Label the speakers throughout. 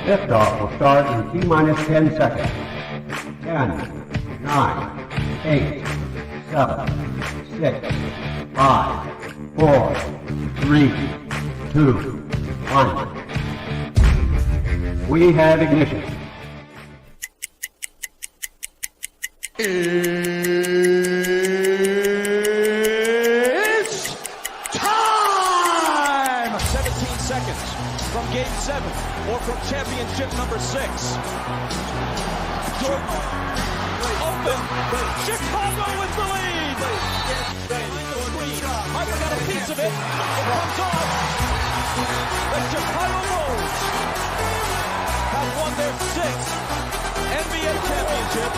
Speaker 1: Liftoff will start in T-minus 10 seconds. 10, 9, 8, 7, 6, 5, 4, 3, 2, 1. We have ignition.
Speaker 2: It's time! 17 seconds from Game 7 or from championship number 6. Jordan open. Chicago with the lead. Harper got a piece of it. It comes off. The Chicago Bulls have won their 6th NBA championship.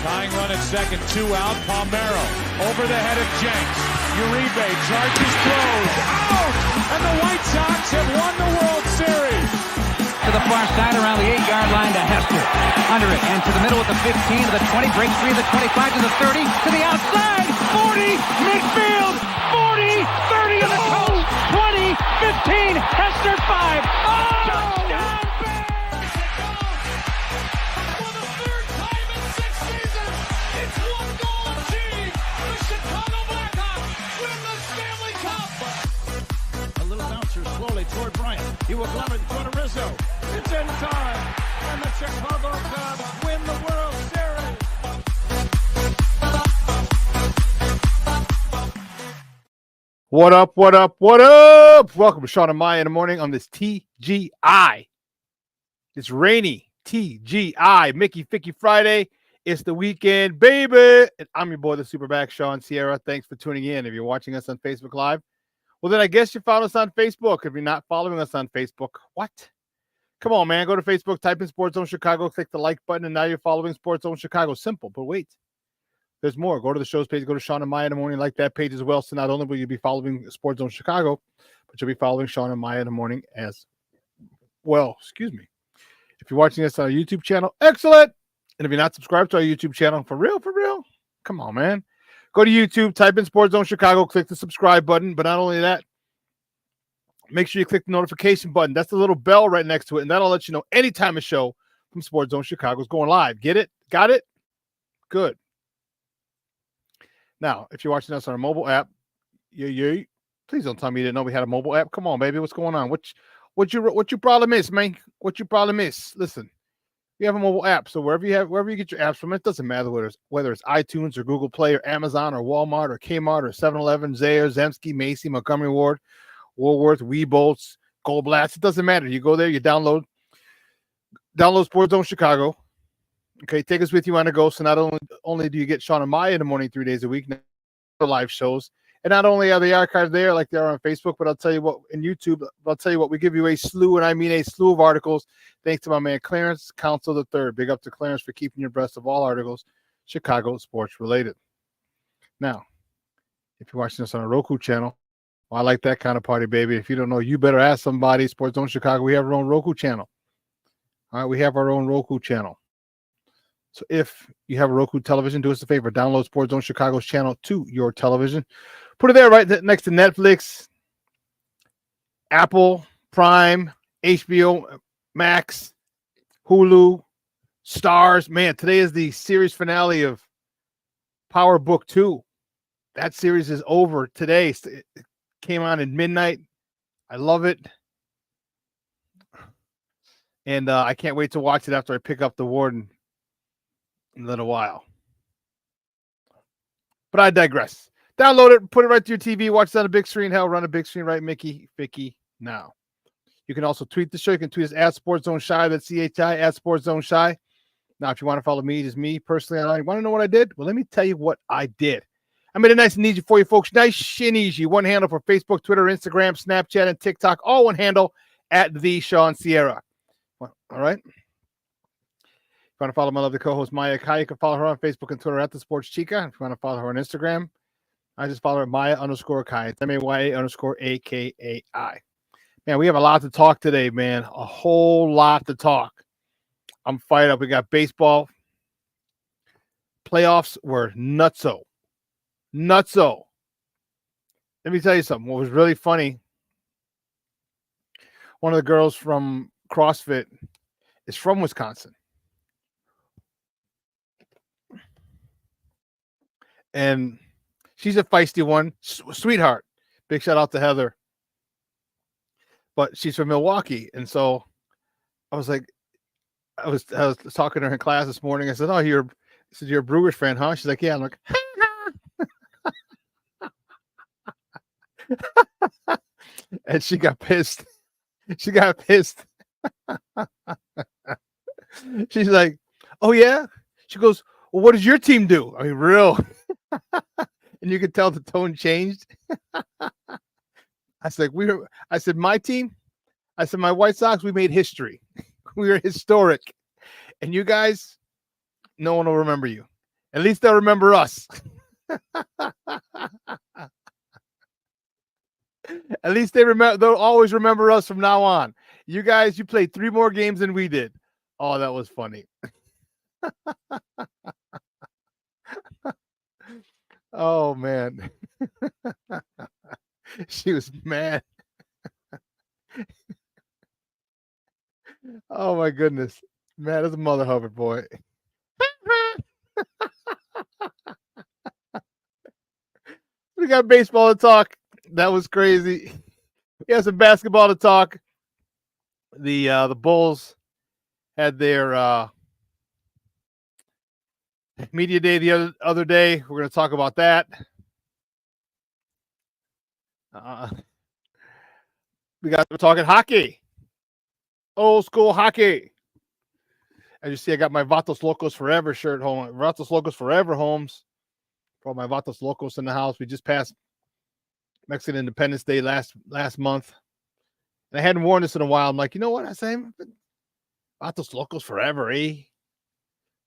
Speaker 3: Tying run at second, 2 out. Palmero over the head of Jenks. Uribe charges, throws, out! And the White Sox have won the World Series.
Speaker 4: To the far side around the 8-yard line to Hester. Under it and to the middle at the 15, to the 20, breaks free of the 25 to the 30, to the outside, 40, midfield, 40, 30 to the coast, 20, 15, Hester 5. Oh! Touchdown!
Speaker 2: Toward Bryant. He will glove it toward Rizzo. It's in time. And the Chicago Cubs win the World Series.
Speaker 5: What up, what up, what up? Welcome to Shawn and Maya in the morning on this TGI. It's rainy TGI. Mickey Ficky Friday. It's the weekend, baby. And I'm your boy, the SuperBack, Shawn Sierra. Thanks for tuning in. If you're watching us on Facebook Live, well, then I guess you found us on Facebook. If you're not following us on Facebook, what? Come on, man. Go to Facebook, type in Sports Zone Chicago, click the like button, and now you're following Sports Zone Chicago. Simple, but wait. There's more. Go to the show's page. Go to Shawn and Maya in the morning, like that page as well. So not only will you be following Sports Zone Chicago, but you'll be following Shawn and Maya in the morning as well. Excuse me. If you're watching us on our YouTube channel, excellent. And if you're not subscribed to our YouTube channel, for real, come on, man. Go to YouTube, type in Sports Zone Chicago, click the subscribe button. But not only that, make sure you click the notification button. That's the little bell right next to it, and that'll let you know anytime a show from Sports Zone Chicago is going live. Get it? Got it? Good. Now, if you're watching us on our mobile app, please don't tell me you didn't know we had a mobile app. Come on, baby. What's going on? What you problem is, man? What you problem is? Listen. You have a mobile app, so wherever you get your apps from, it doesn't matter whether it's iTunes or Google Play or Amazon or Walmart or Kmart or 7-Eleven, Zayre, Zemsky, Macy, Montgomery Ward, Woolworth, Weebolts, Gold Blast. It doesn't matter. You go there, you download Sports Zone Chicago. Okay, take us with you on the go. So not only do you get Shawn and Maya in the morning 3 days a week, live shows, and not only are the archives there like they are on Facebook, but I'll tell you what, in YouTube, we give you a slew, and I mean a slew of articles, thanks to my man Clarence Council III. Big up to Clarence for keeping you abreast of all articles Chicago sports related. Now, if you're watching us on a Roku channel, well, I like that kind of party, baby. If you don't know, you better ask somebody. Sports Zone Chicago, we have our own Roku channel. All right, we have our own Roku channel. So if you have a Roku television, do us a favor, download Sports Zone Chicago's channel to your television. Put it there right next to Netflix, Apple, Prime, HBO Max, Hulu, Stars. Man, today is the series finale of Power Book 2. That series is over today. It came on at midnight. I love it. And I can't wait to watch it after I pick up the Warden in a little while. But I digress. Download it, put it right to your TV, watch it on a big screen. Hell, run a big screen, right, Mickey, Ficky, now. You can also tweet the show. You can tweet us at Sports Zone Shy, that's CHI, at Sports Zone Shy. Now, if you want to follow me, just me personally, I want to know what I did? Well, let me tell you what I did. I made it nice and easy for you folks. Nice and easy. One handle for Facebook, Twitter, Instagram, Snapchat, and TikTok. All one handle at the Shawn Sierra. All right. If you want to follow my lovely co-host, Maya Kai, you can follow her on Facebook and Twitter at The Sports Chica. If you want to follow her on Instagram, I just follow her Maya_Kai. It's MAYA_AKAI. Man, we have a lot to talk today, man. A whole lot to talk. I'm fired up. We got baseball. Playoffs were nutso. Nutso. Let me tell you something. What was really funny, one of the girls from CrossFit is from Wisconsin. And she's a feisty one, sweetheart. Big shout out to Heather. But she's from Milwaukee. And so I was like, I was talking to her in class this morning. I said, "Oh, you're a Brewers fan, huh?" She's like, "Yeah." I'm like, and she got pissed. She got pissed. She's like, "Oh yeah." She goes, "Well, what does your team do?" I mean, real. And you could tell the tone changed. I said, my team. I said, my White Sox, we made history. We are historic. And you guys, no one will remember you. At least they'll remember us. At least they'll always remember us from now on. You guys, you played 3 more games than we did. Oh, that was funny. Oh man. She was mad. Oh my goodness. Mad as a mother hover, boy. We got baseball to talk. That was crazy. We have some basketball to talk. The Bulls had their media day the other day. We're going to talk about that. We're talking hockey. Old school hockey. As you see, I got my Vatos Locos Forever shirt home. Vatos Locos Forever homes. For all my Vatos Locos in the house. We just passed Mexican Independence Day last month. And I hadn't worn this in a while. I'm like, you know what? I say, Vatos Locos Forever, eh?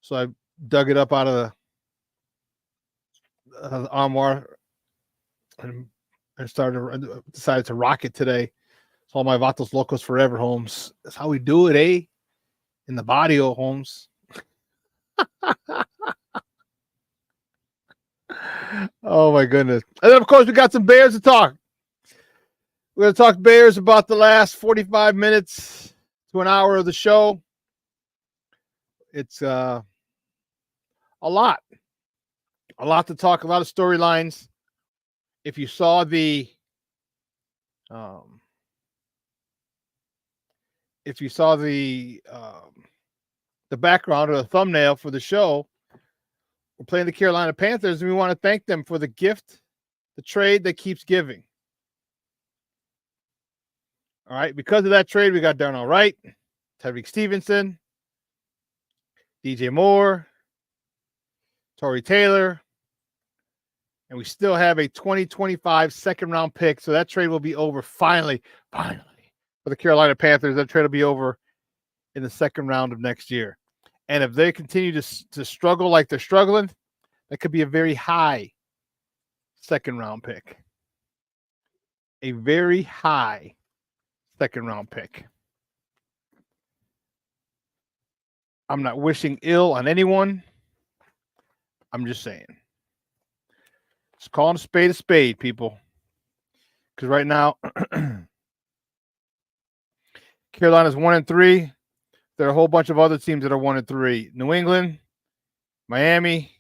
Speaker 5: So I dug it up out of the armoire and decided to rock it today. It's all my Vatos Locos Forever homes. That's how we do it, eh? In the barrio homes. Oh my goodness. And then of course we got some Bears to talk. We're going to talk Bears about the last 45 minutes to an hour of the show. It's a lot to talk, a lot of storylines. If you saw the background or the thumbnail for the show, we're playing the Carolina Panthers, and we want to thank them for the gift, the trade that keeps giving. All right, because of that trade, we got Darnell Wright, Tyreek Stevenson, DJ Moore, Torrey Taylor, and we still have a 2025 second-round pick, so that trade will be over finally, for the Carolina Panthers. That trade will be over in the second round of next year. And if they continue to struggle like they're struggling, that could be a very high second-round pick. A very high second-round pick. I'm not wishing ill on anyone. I'm just saying. It's calling a spade, people. Because right now, Carolina's 1-3. There are a whole bunch of other teams that are 1-3. New England, Miami,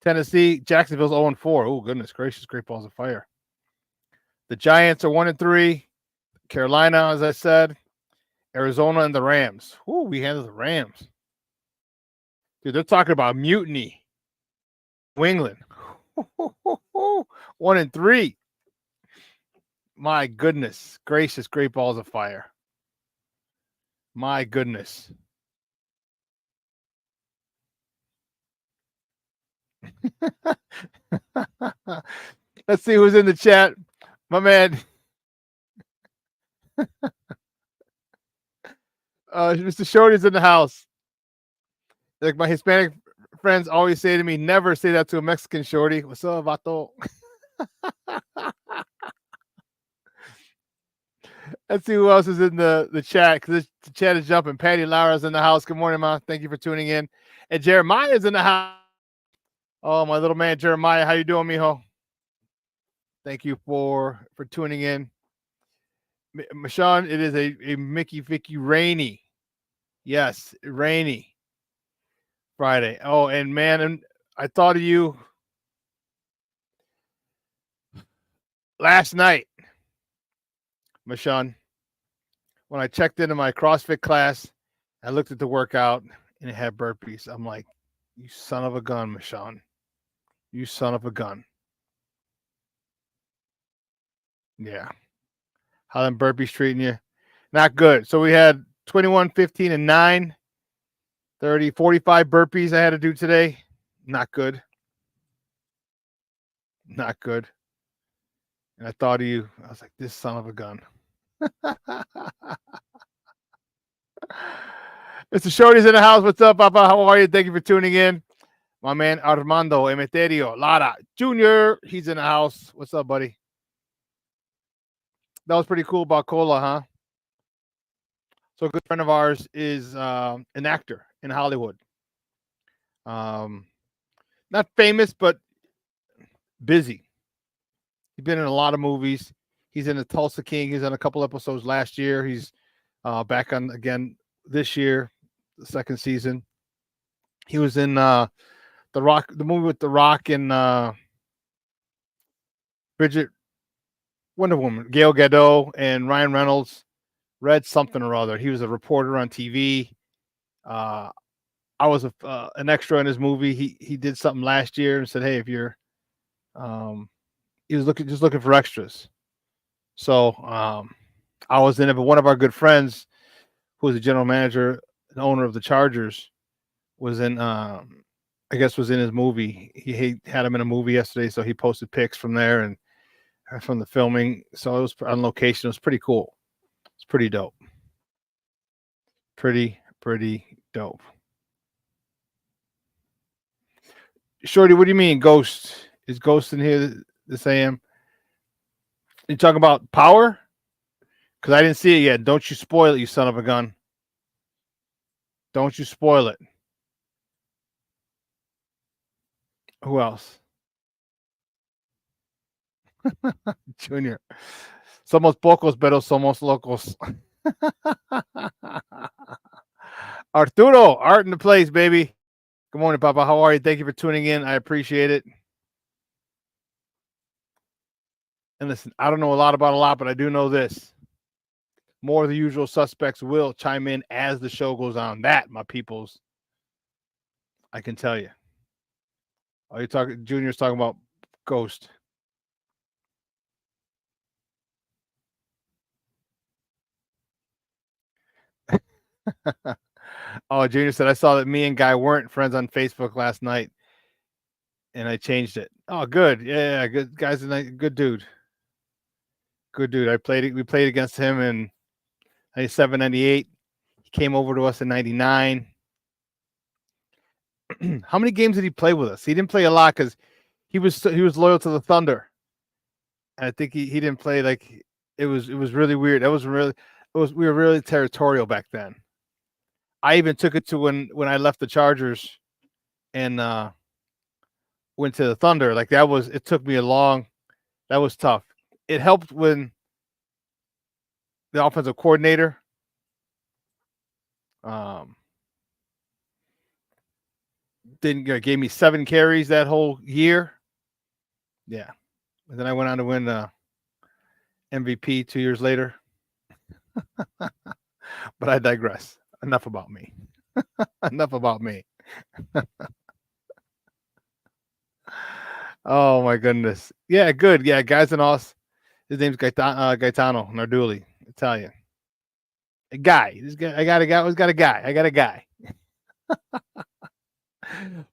Speaker 5: Tennessee, Jacksonville's 0-4. Oh, goodness gracious, great balls of fire. The Giants are 1-3. Carolina, as I said, Arizona, and the Rams. Ooh, we handled the Rams. Dude, they're talking about mutiny. New England. 1-3. My goodness gracious, great balls of fire. My goodness. Let's see who's in the chat. My man. Mr. Shorty's in the house. Like my Hispanic friends always say to me, never say that to a Mexican shorty. What's up, vato? Let's see who else is in the chat, because the chat is jumping. Patty Lara's in the house. Good morning, Ma. Thank you for tuning in. And Jeremiah's in the house. Oh, my little man Jeremiah. How you doing, mijo? Thank you for tuning in. Shawn, it is a Mickey Vicky rainy. Yes, rainy Friday. Oh, and man, and I thought of you last night, Shawn. When I checked into my CrossFit class, I looked at the workout and it had burpees. I'm like, you son of a gun, Shawn. You son of a gun. Yeah. How them burpees treating you? Not good. So we had 21, 15, and 9, 30, 45 burpees I had to do today. Not good. Not good. And I thought of you. I was like, this son of a gun. Mr. Shorty's in the house. What's up, Papa? How are you? Thank you for tuning in. My man Armando Emeterio Lara Jr. He's in the house. What's up, buddy? That was pretty cool about Cola, huh? So a good friend of ours is an actor in Hollywood. Not famous, but busy. He's been in a lot of movies. He's in the Tulsa King. He's on a couple episodes last year. He's back on again this year, the second season. He was in the movie with The Rock and Wonder Woman, Gal Gadot and Ryan Reynolds. Read something or other. He was a reporter on TV. I was an extra in his movie. He did something last year and said, "Hey, if you're," he was just looking for extras. So I was in it, but one of our good friends, who was the general manager and owner of the Chargers, was in. I guess was in his movie. He had him in a movie yesterday, so he posted pics from there and from the filming. So it was on location. It was pretty cool. It's pretty dope. Pretty dope. Shorty, what do you mean, Ghost? Is Ghost in here this AM? You talking about Power? Because I didn't see it yet. Don't you spoil it, you son of a gun. Don't you spoil it. Who else? Junior. Somos pocos, pero somos locos. Arturo, art in the place, baby. Good morning, Papa. How are you? Thank you for tuning in. I appreciate it. And listen, I don't know a lot about a lot, but I do know this. More of the usual suspects will chime in as the show goes on. That, my peoples, I can tell you. Oh, you're talking, Junior's talking about Ghost. Oh, Junior said, I saw that me and Guy weren't friends on Facebook last night, and I changed it. Oh, good. Yeah, good. Guy's a good dude. Good dude. We played against him in 97, 98. He came over to us in 99. How many games did he play with us? He didn't play a lot because he was loyal to the Thunder. And I think he didn't play like it was really weird. We were really territorial back then. I even took it to when I left the Chargers and went to the Thunder. Like it took me that was tough. It helped when the offensive coordinator gave me 7 carries that whole year. Yeah. And then I went on to win MVP 2 years later. But I digress. Enough about me. Enough about me. Oh, my goodness. Yeah, good. Yeah, guys in Aus. His name's Gaetano Narduli, Italian. A guy. This guy. I got a guy. Who's got a guy? I got a guy.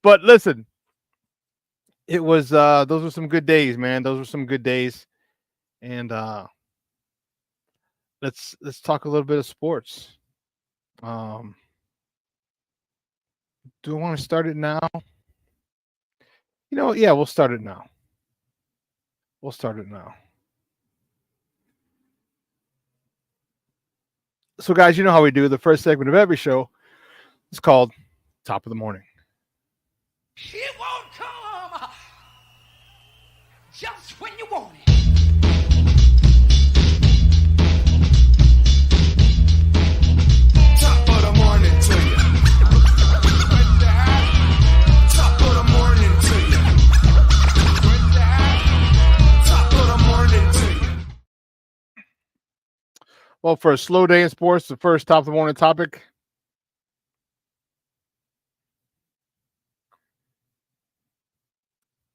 Speaker 5: But listen, it was those were some good days, man. Those were some good days. And let's talk a little bit of sports. Do I want to start it now? You know, yeah, we'll start it now. So, guys, you know how we do. The first segment of every show is called Top of the Morning.
Speaker 6: It won't come just when you want it.
Speaker 5: Well, for a slow day in sports, the first top of the morning topic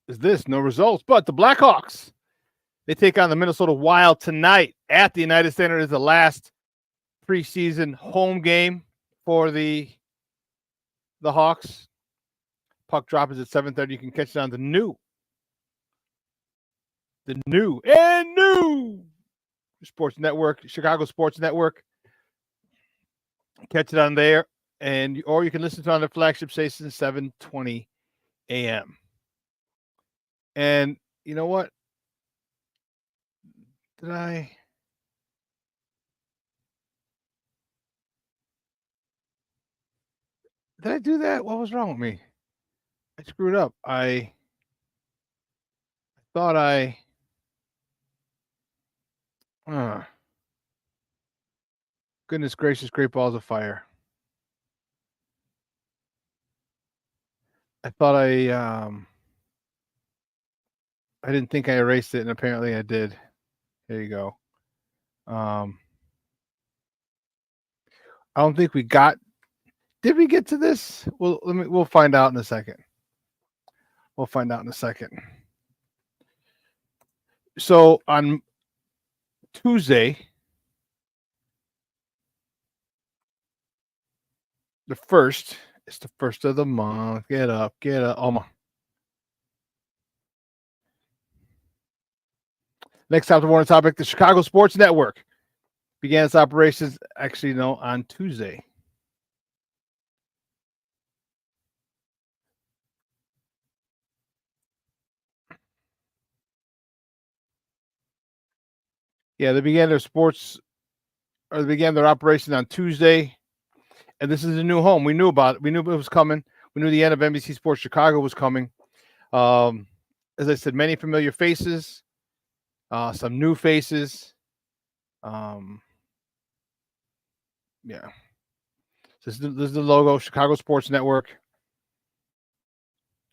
Speaker 5: is this: no results, but the Blackhawks, they take on the Minnesota Wild tonight at the United Center. Is the last preseason home game for the Hawks. Puck drop is at 7:30. You can catch it on the new Sports Network, Chicago Sports Network. Catch it on there, or you can listen to it on the flagship station, 7:20 a.m. And you know what? Did I do that? What was wrong with me? I screwed up. I thought I goodness gracious, great balls of fire. I thought I didn't think I erased it, and apparently I did. There you go. I don't think we got. Did we get to this? Well, we'll find out in a second. So on Tuesday, the first, it's the first of the month. Get up. Oh my. Next top of the morning topic: the Chicago Sports Network began its operations. Actually, no, on Tuesday. Yeah, they began their operation on Tuesday, and this is a new home. We knew about it. We knew it was coming. We knew the end of NBC Sports Chicago was coming. As I said, many familiar faces, some new faces. Yeah. This is the logo, Chicago Sports Network.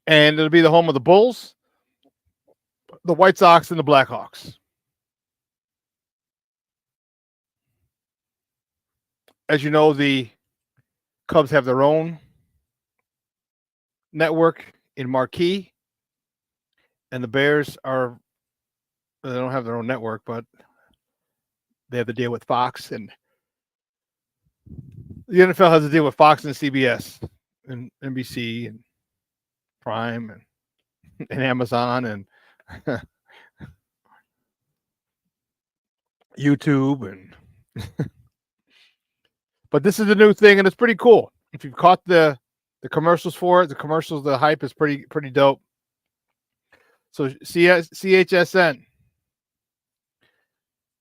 Speaker 5: And it'll be the home of the Bulls, the White Sox, and the Blackhawks. As you know, the Cubs have their own network in Marquee, and the Bears they don't have their own network, but they have the deal with Fox, and the NFL has a deal with Fox and CBS and NBC and Prime and Amazon and YouTube and but this is a new thing, and it's pretty cool. If you've caught the commercials for it, the hype is pretty dope. So CHSN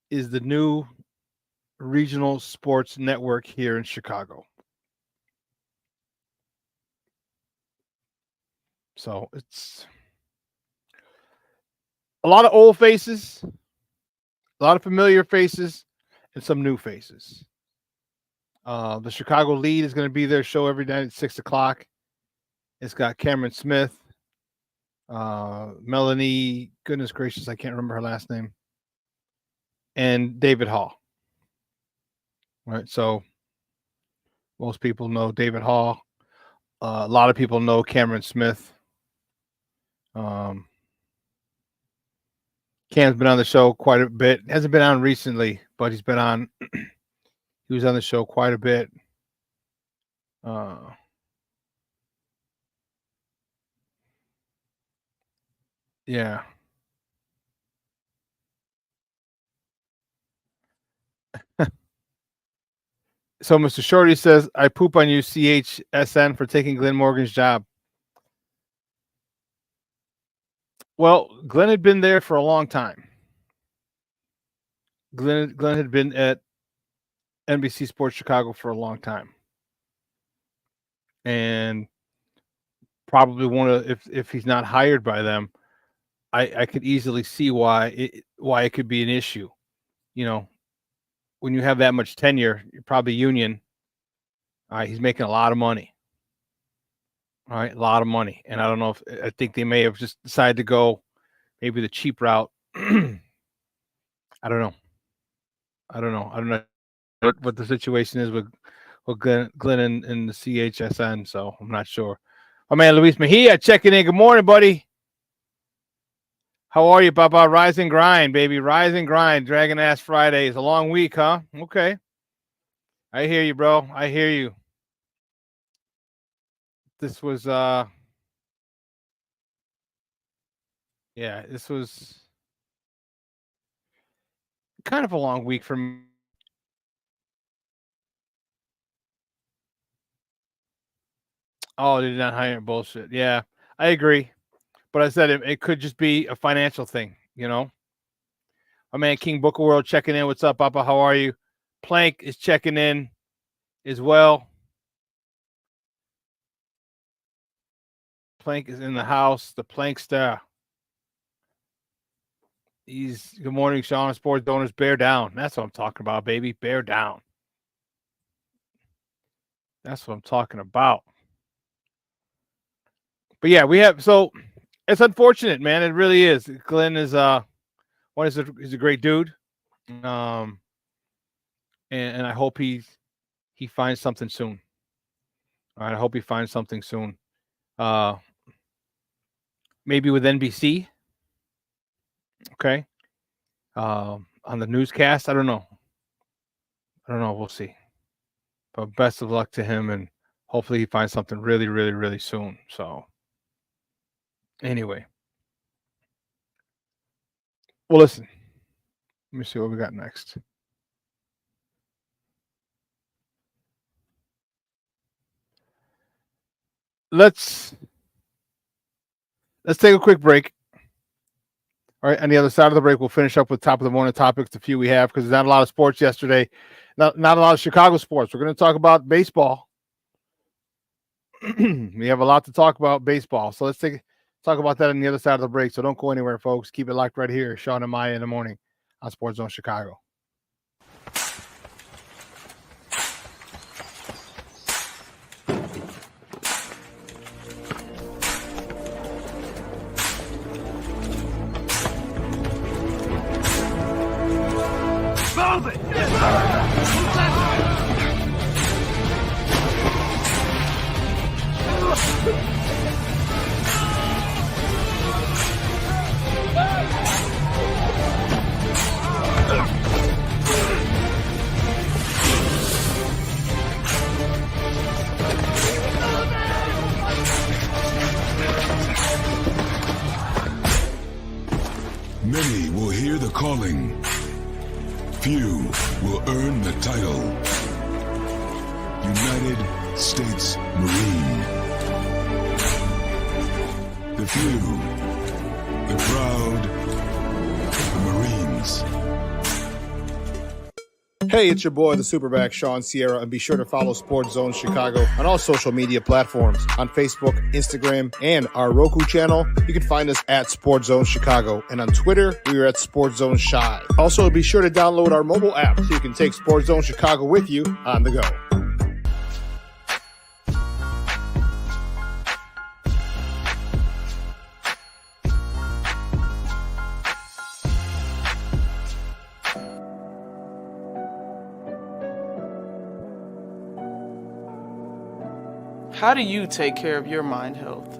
Speaker 5: is the new regional sports network here in Chicago. So it's a lot of old faces, a lot of familiar faces, and some new faces. The Chicago lead is going to be their show every night at 6:00. It's got Cameron Smith, Melanie, goodness gracious, I can't remember her last name, and David Hall. Right, so most people know David Hall. A lot of people know Cameron Smith. Cam's been on the show quite a bit. Hasn't been on recently, but he's been on. He was on the show quite a bit. Yeah. So Mr. Shorty says, I poop on you, CHSN, for taking Glenn Morgan's job. Well, Glenn had been there for a long time. Glenn had been at NBC Sports Chicago for a long time. And probably if he's not hired by them, I could easily see why it could be an issue. You know, when you have that much tenure, you're probably union. All right, he's making a lot of money. All right, a lot of money. And I don't know I think they may have just decided to go maybe the cheap route. I don't know. what the situation is with Glenn and the CHSN, so I'm not sure. My man Luis Mejia checking in. Good morning, buddy. How are you, Papa? Rise and grind, baby. Rise and grind. Dragon Ass Friday is a long week, huh? Okay. I hear you, bro. I hear you. This was this was kind of a long week for me. Oh, they did not hire bullshit. Yeah, I agree. But I said it could just be a financial thing, you know? My man King Booker World checking in. What's up, Papa? How are you? Plank is checking in as well. Plank is in the house. The Plankster. Good morning, Shawn. Sports Donors. Bear down. That's what I'm talking about, baby. Bear down. That's what I'm talking about. But yeah, so it's unfortunate, man. It really is. Glenn is he's a great dude. And I hope he finds something soon. All right, I hope he finds something soon. Maybe with NBC. Okay. On the newscast. I don't know. We'll see. But best of luck to him, and hopefully he finds something really, really, really soon. So anyway. Well, listen. Let me see what we got next. Let's take a quick break. All right, on the other side of the break, we'll finish up with top of the morning topics, the few we have, because there's not a lot of sports yesterday. Not a lot of Chicago sports. We're going to talk about baseball. We have a lot to talk about baseball. So let's talk about that on the other side of the break. So don't go anywhere, folks. Keep it locked right here. Shawn and Maya in the morning on Sports Zone Chicago.
Speaker 7: Many will hear the calling. Few will earn the title. United States Marine. The few, the proud, the Marines.
Speaker 8: Hey, it's your boy, the SuperBack, Shawn Sierra, and be sure to follow Sports Zone Chicago on all social media platforms, on Facebook, Instagram, and our Roku channel. You can find us at Sports Zone Chicago, and on Twitter, we are at Sports Zone Shy. Also, be sure to download our mobile app so you can take Sports Zone Chicago with you on the go.
Speaker 9: How do you take care of your mind health?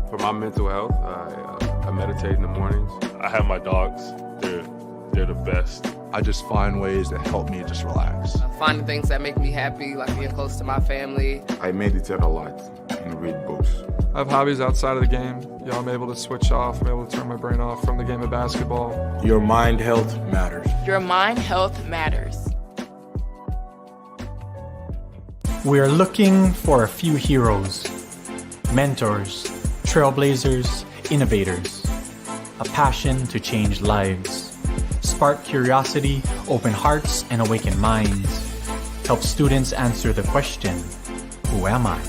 Speaker 10: For my mental health, I meditate in the mornings.
Speaker 11: I have my dogs. They're the best.
Speaker 12: I just find ways that help me just relax.
Speaker 13: Finding things that make me happy, like being close to my family.
Speaker 14: I meditate a lot and read books.
Speaker 15: I have hobbies outside of the game. I'm able to switch off. I'm able to turn my brain off from the game of basketball.
Speaker 16: Your mind health matters.
Speaker 17: Your mind health matters.
Speaker 18: We are looking for a few heroes, mentors, trailblazers, innovators, a passion to change lives, spark curiosity, open hearts, and awaken minds, help students answer the question, who am I?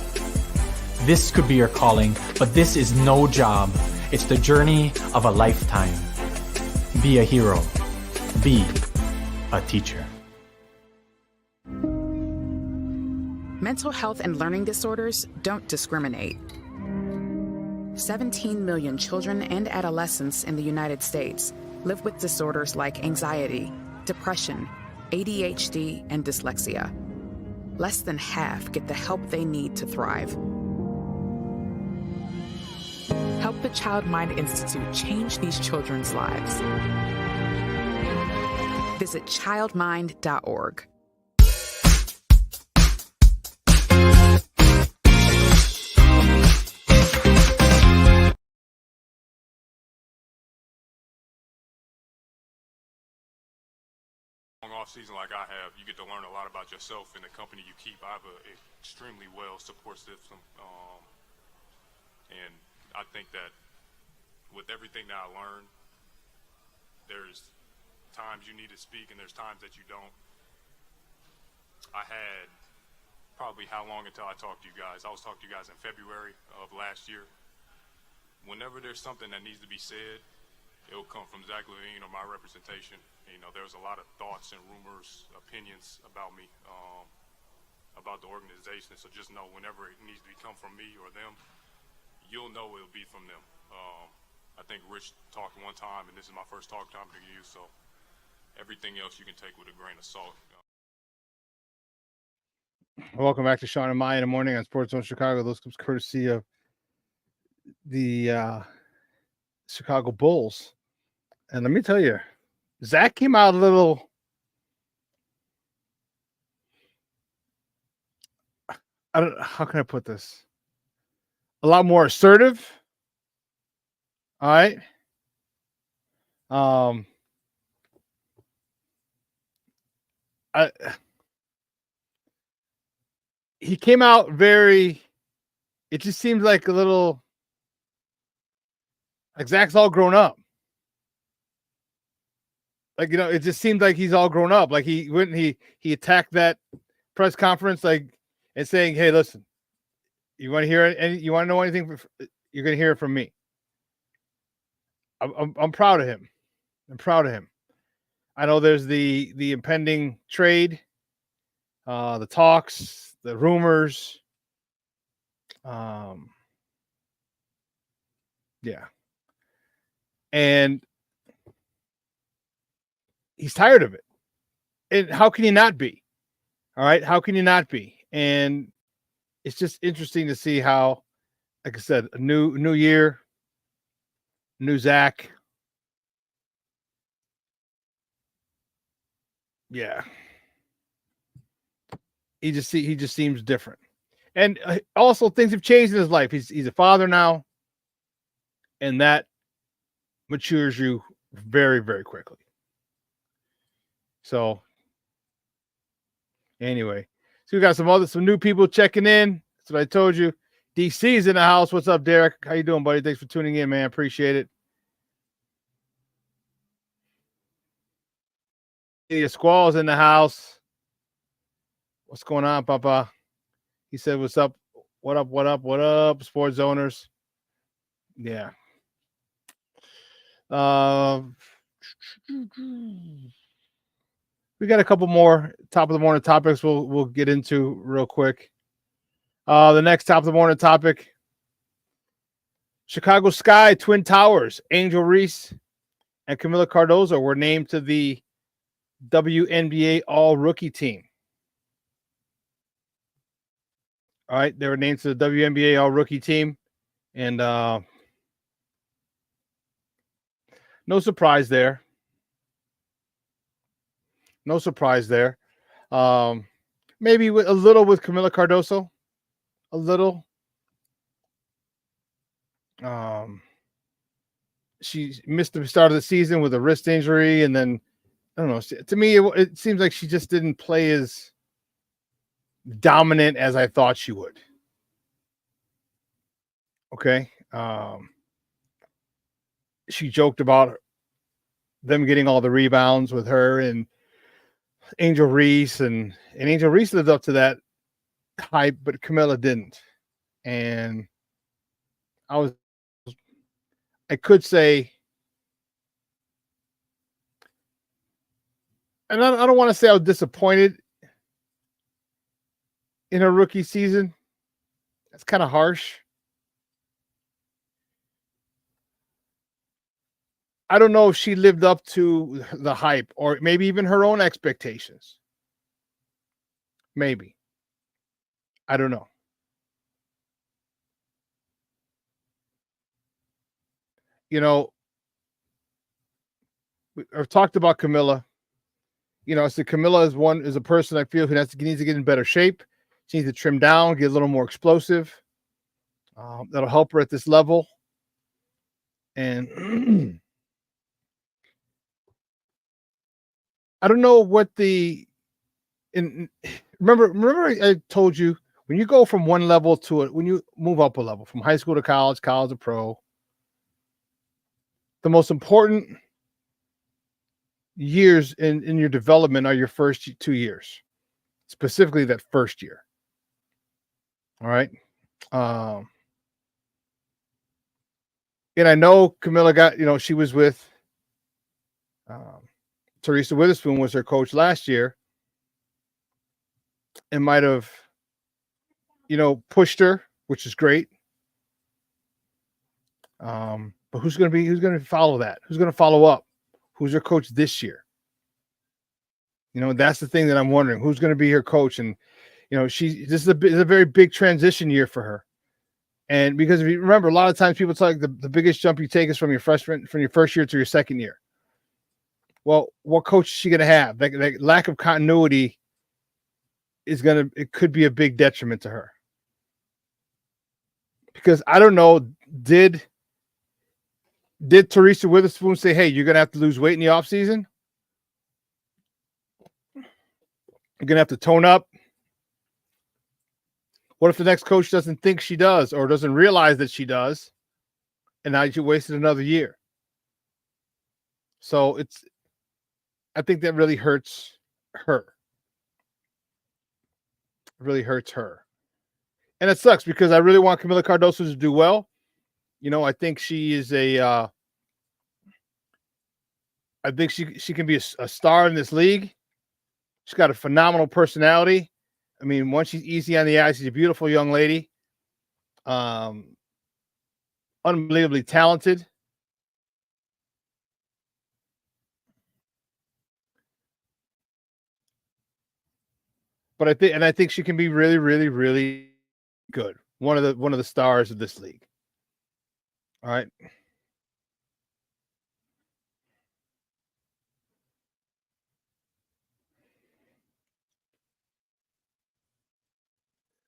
Speaker 18: This could be your calling, but this is no job. It's the journey of a lifetime. Be a hero. Be a teacher.
Speaker 19: Mental health and learning disorders don't discriminate. 17 million children and adolescents in the United States live with disorders like anxiety, depression, ADHD, and dyslexia. Less than half get the help they need to thrive. Help the Child Mind Institute change these children's lives. Visit childmind.org.
Speaker 11: Off season like I have, you get to learn a lot about yourself and the company you keep. I have an extremely well support system, and I think that with everything that I learned, there's times you need to speak and there's times that you don't. I had probably how long until I talked to you guys? I was talking to you guys in February of last year. Whenever there's something that needs to be said, it'll come from Zach Levine or my representation. You know, there was a lot of thoughts and rumors, opinions about me, about the organization. So just know whenever it needs to come from me or them, you'll know it'll be from them. I think Rich talked one time, and this is my first talk time to you, so everything else you can take with a grain of salt.
Speaker 5: Welcome back to Shawn and Maya in the morning on Sports Zone Chicago. Those comes courtesy of the Chicago Bulls. And let me tell you, Zach came out a little how can I put this? A lot more assertive. All right. He came out very, it just seems like a little, like Zach's all grown up. Like, you know, it just seems like he's all grown up. Like he went and he attacked that press conference, like, and saying, "Hey, listen, you want to hear it? You want to know anything? You're going to hear it from me." I'm proud of him. I'm proud of him. I know there's the impending trade, the talks, the rumors. Yeah. And he's tired of it. And how can you not be? All right. How can you not be? And it's just interesting to see how, like I said, a new year, new Zach. Yeah. He just seems different. And also things have changed in his life. He's a father now. And that matures you very, very quickly. So anyway, so we got some new people checking in. That's what I told you. DC's in the house. What's up, Derek? How you doing, buddy? Thanks for tuning in, man. Appreciate it. The Squall's in the house. What's going on, Papa? He said, "What's up? What up? What up? What up, sports owners?" Yeah. We got a couple more top of the morning topics we'll get into real quick. The next top of the morning topic: Chicago Sky Twin Towers, Angel Reese and Camila Cardozo were named to the WNBA All-Rookie team. All right, they were named to the WNBA All-Rookie team, and no surprise there. No surprise there. Maybe a little with Camila Cardozo, a little. She missed the start of the season with a wrist injury, and then I don't know. To me, it seems like she just didn't play as dominant as I thought she would. Okay. She joked about them getting all the rebounds with her and Angel Reese, and Angel Reese lived up to that hype, but Camilla didn't. And I could say, and I don't want to say I was disappointed in her rookie season. That's kind of harsh. I don't know if she lived up to the hype or maybe even her own expectations. Maybe. I don't know. You know, I've talked about Camilla. You know, I said Camilla is a person I feel who needs to get in better shape. She needs to trim down, get a little more explosive. That'll help her at this level. And I don't know what remember I told you when you go from one level to when you move up a level from high school to college to pro, the most important years in your development are your first 2 years, specifically that first year. All right. And I know Camilla got, she was with Teresa Witherspoon was her coach last year and might have, pushed her, which is great. But who's going to follow that? Who's going to follow up? Who's her coach this year? That's the thing that I'm wondering. Who's going to be her coach? And, this is a very big transition year for her. And because if you remember, a lot of times people talk the biggest jump you take is from your first year to your second year. Well, what coach is she going to have? That lack of continuity it could be a big detriment to her. Because I don't know, did Teresa Witherspoon say, hey, you're going to have to lose weight in the offseason? You're going to have to tone up. What if the next coach doesn't think she does or doesn't realize that she does? And now you wasted another year. So I think that really hurts her. It really hurts her. And it sucks because I really want Camila Cardoso to do well. I think she is I think she can be a star in this league. She's got a phenomenal personality. I mean, once she's easy on the eyes, she's a beautiful young lady. Unbelievably talented. But I think she can be really, really, really good. One of the stars of this league. All right.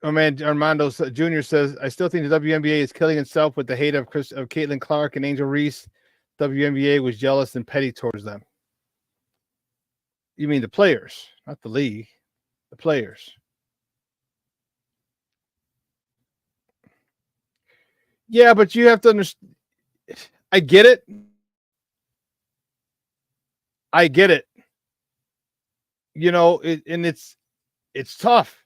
Speaker 5: Oh man, Armando Jr. says, I still think the WNBA is killing itself with the hate of Caitlin Clark and Angel Reese. WNBA was jealous and petty towards them. You mean the players, not the league. The players. Yeah, but you have to understand. I get it. And it's tough.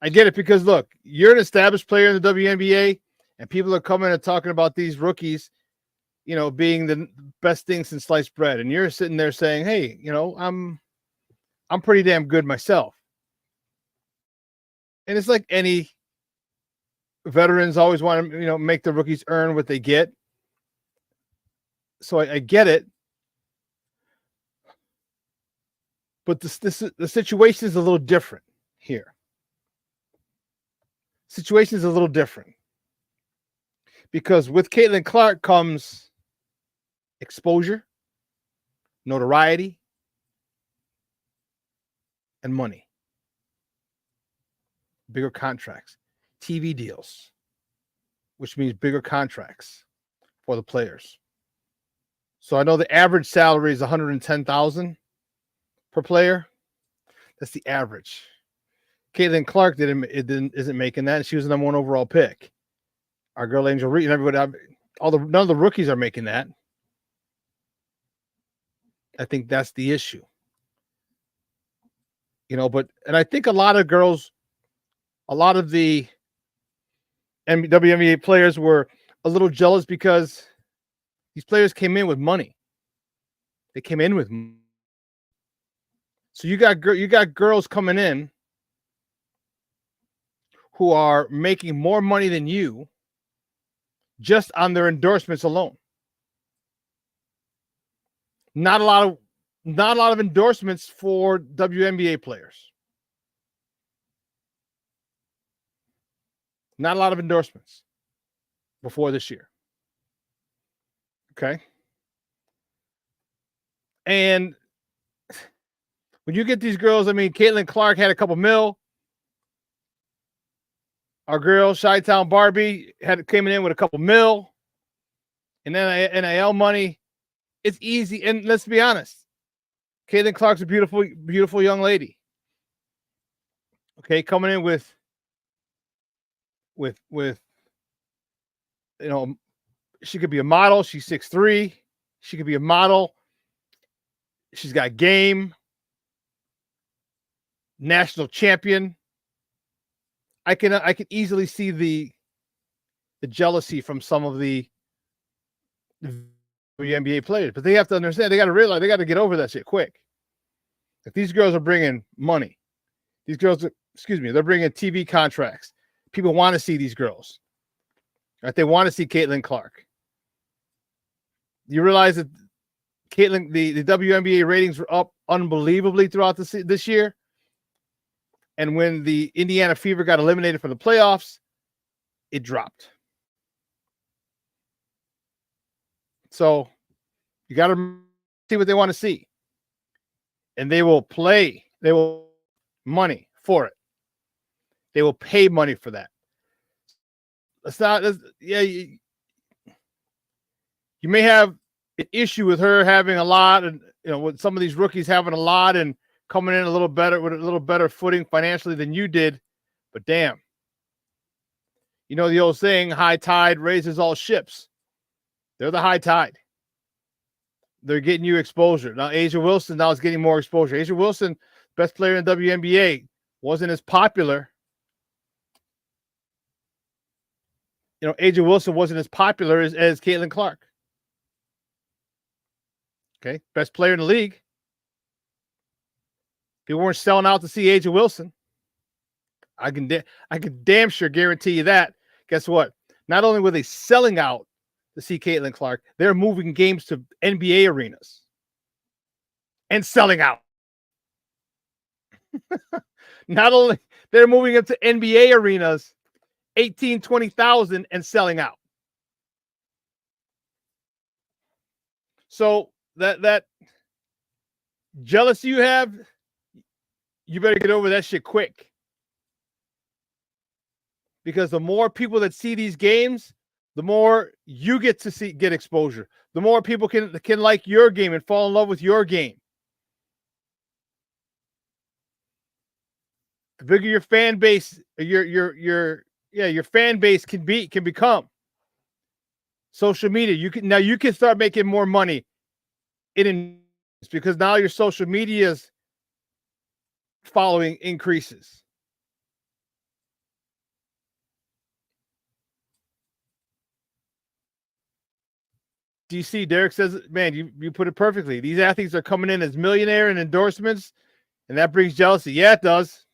Speaker 5: I get it because look, you're an established player in the WNBA, and people are coming and talking about these rookies, being the best thing since sliced bread, and you're sitting there saying, "Hey, I'm pretty damn good myself." And it's like any veterans always want to, make the rookies earn what they get. So I get it, but the situation is a little different here. Situation is a little different because with Caitlin Clark comes exposure, notoriety, and money. Bigger contracts, TV deals, which means bigger contracts for the players. So I know the average salary is $110,000 per player. That's the average. Caitlin Clark isn't making that. And she was the number 1 overall pick. Our girl Angel Reese and everybody, none of the rookies are making that. I think that's the issue. And I think a lot of the WNBA players were a little jealous because these players came in with money. They came in with money. So you got girls coming in who are making more money than you just on their endorsements alone. Not a lot of endorsements for WNBA players. Not a lot of endorsements before this year. Okay. And when you get these girls, I mean, Caitlin Clark had a couple mil. Our girl, Chi-Town Barbie, came in with a couple mil. And then NIL money. It's easy. And let's be honest. Caitlin Clark's a beautiful, beautiful young lady. Okay, coming in with she could be a model. She's 6'3". She could be a model. She's got game. National champion. I can easily see the jealousy from some of the NBA players, but they have to understand. They got to realize they got to get over that shit quick. If these girls are bringing money, these girls, they're bringing TV contracts. People want to see these girls, right? They want to see Caitlin Clark. You realize that Caitlin, the WNBA ratings were up unbelievably throughout this year. And when the Indiana Fever got eliminated from the playoffs, it dropped. So you got to see what they want to see. And they will money for it. They will pay money for that. You may have an issue with her having a lot, and with some of these rookies having a lot and coming in a little better with a little better footing financially than you did. But damn, the old saying, high tide raises all ships. They're the high tide. They're getting you exposure. Now, Asia Wilson now is getting more exposure. Asia Wilson, best player in WNBA, wasn't as popular. Asia Wilson wasn't as popular as Caitlin Clark. Okay, best player in the league. People weren't selling out to see Asia Wilson. I can damn sure guarantee you that. Guess what? Not only were they selling out to see Caitlin Clark, they're moving games to NBA arenas and selling out. Not only they're moving them to NBA arenas, 18, 20,000 and selling out. So that jealousy you have, you better get over that shit quick. Because the more people that see these games, the more you get exposure. The more people can like your game and fall in love with your game. The bigger your fan base, your fan base can become. Social media, you can start making more money because now your social media's following increases. DC, Derek says, man, you put it perfectly. These athletes are coming in as millionaire and endorsements, and that brings jealousy. Yeah, it does.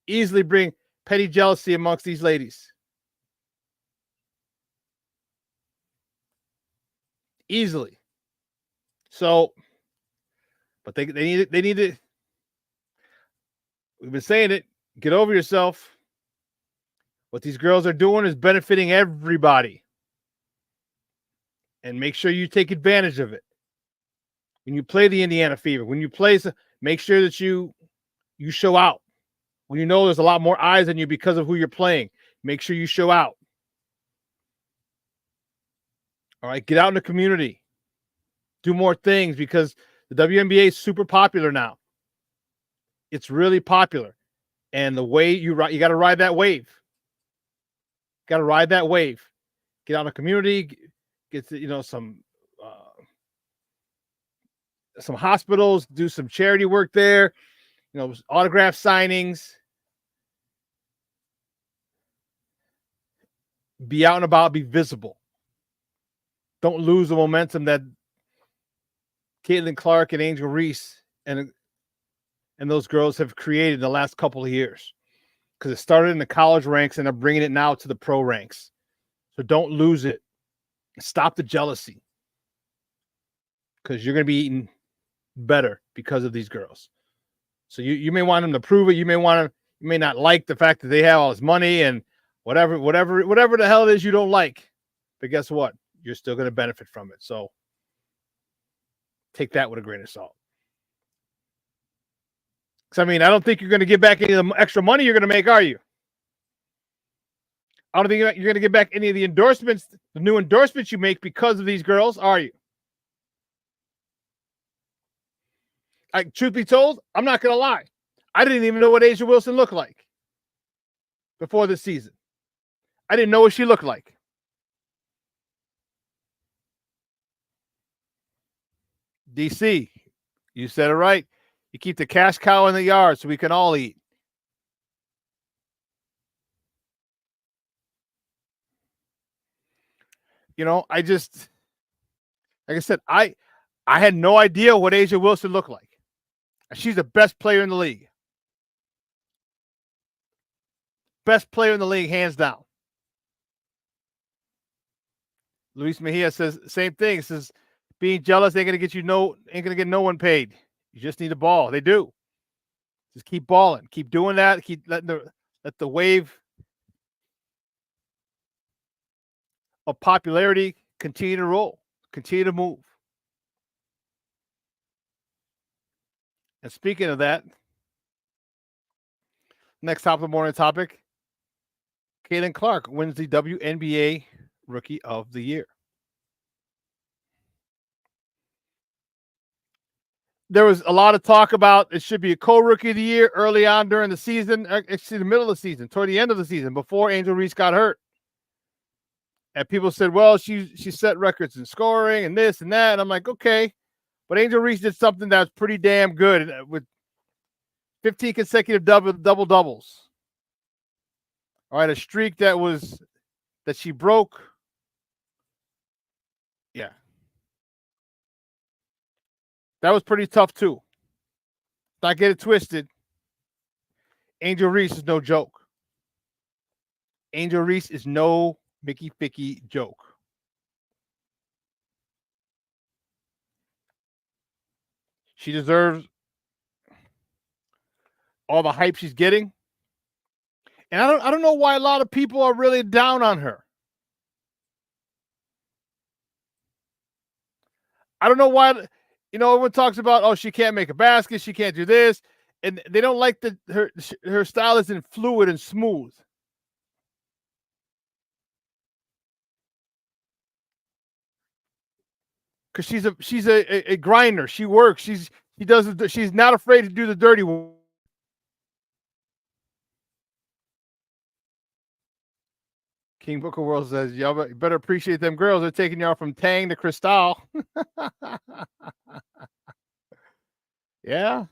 Speaker 5: Easily bring petty jealousy amongst these ladies. Easily. So, but they need it. We've been saying it. Get over yourself. What these girls are doing is benefiting everybody. And make sure you take advantage of it. When you play the Indiana Fever, when you play, make sure that you show out. When you know there's a lot more eyes on you because of who you're playing, make sure you show out. All right, get out in the community. Do more things because the WNBA is super popular now. It's really popular. And the way you got to ride that wave. Got to ride that wave. Get out in the community. Get to, some hospitals, do some charity work there, autograph signings. Be out and about, be visible. Don't lose the momentum that Caitlin Clark and Angel Reese and those girls have created in the last couple of years. Because it started in the college ranks and they're bringing it now to the pro ranks. So don't lose it. Stop the jealousy. because you're going to be eating better because of these girls. So you may want them to prove it. You may not like the fact that they have all this money and whatever the hell it is you don't like. But guess what? You're still going to benefit from it. So take that with a grain of salt. Because, I mean, I don't think you're going to get back any of the extra money you're going to make, are you? I don't think you're going to get back any of the endorsements, the new endorsements you make because of these girls, are you? Truth be told, I'm not going to lie. I didn't even know what Asia Wilson looked like before this season. I didn't know what she looked like. DC, you said it right. You keep the cash cow in the yard so we can all eat. You know, like I said, I had no idea what Asia Wilson looked like. She's the best player in the league. Best player in the league, hands down. Luis Mejia says same thing. He says being jealous ain't gonna get no one paid. You just need a ball. They do. Just keep balling. Keep doing that. Keep let the wave of popularity continue to roll. Continue to move. And speaking of that, next top of the morning topic, Caitlin Clark wins the WNBA Rookie of the Year. There was a lot of talk about it should be a co-rookie of the year early on during the season, actually the middle of the season, toward the end of the season, before Angel Reese got hurt. And people said, well, she set records in scoring and this and that. And I'm like, okay. But Angel Reese did something that's pretty damn good with 15 consecutive double-doubles. All right, a streak that she broke. Yeah. That was pretty tough, too. Not get it twisted. Angel Reese is no joke. Angel Reese is no Mickey Ficky joke. She deserves all the hype she's getting. And I don't know why a lot of people are really down on her. I don't know why, everyone talks about, oh, she can't make a basket, she can't do this, and they don't like her style isn't fluid and smooth. Because she's a grinder. She works. She's not afraid to do the dirty work. King Booker World says, y'all better appreciate them girls. They're taking y'all from Tang to Cristal. Yeah.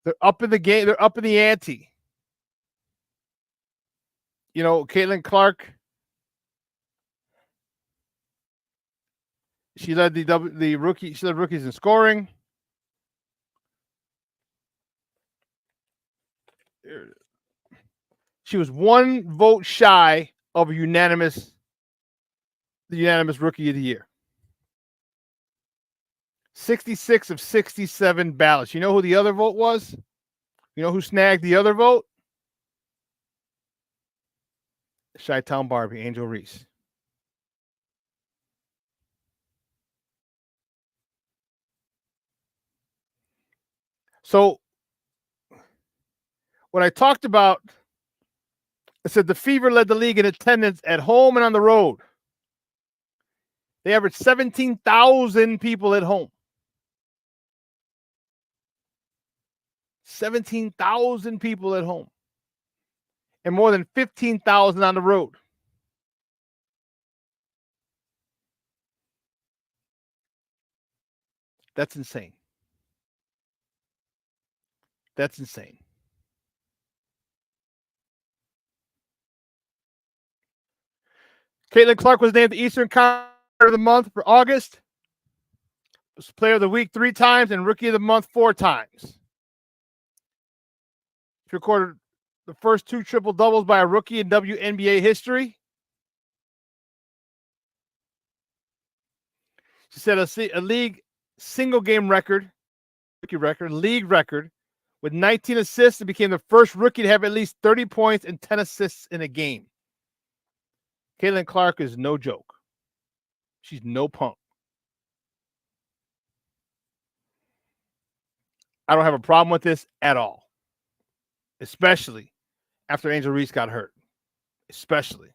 Speaker 5: They're up in the game. They're up in the ante. Caitlin Clark, she led the rookie. She led rookies in scoring. She was one vote shy of the unanimous Rookie of the Year. 66 of 67 ballots. You know who the other vote was? You know who snagged the other vote? Chi-Town Barbie, Angel Reese. So when I talked about, I said the Fever led the league in attendance at home and on the road. They averaged 17,000 people at home. 17,000 people at home. And more than 15,000 on the road. That's insane. That's insane. Caitlin Clark was named the Eastern Conference Player of the Month for August. Was Player of the Week 3 times and Rookie of the Month 4 times. She recorded the first 2 triple-doubles by a rookie in WNBA history. She set a league single game record, league record, with 19 assists and became the first rookie to have at least 30 points and 10 assists in a game. Caitlin Clark is no joke. She's no punk. I don't have a problem with this at all, especially after Angel Reese got hurt, especially.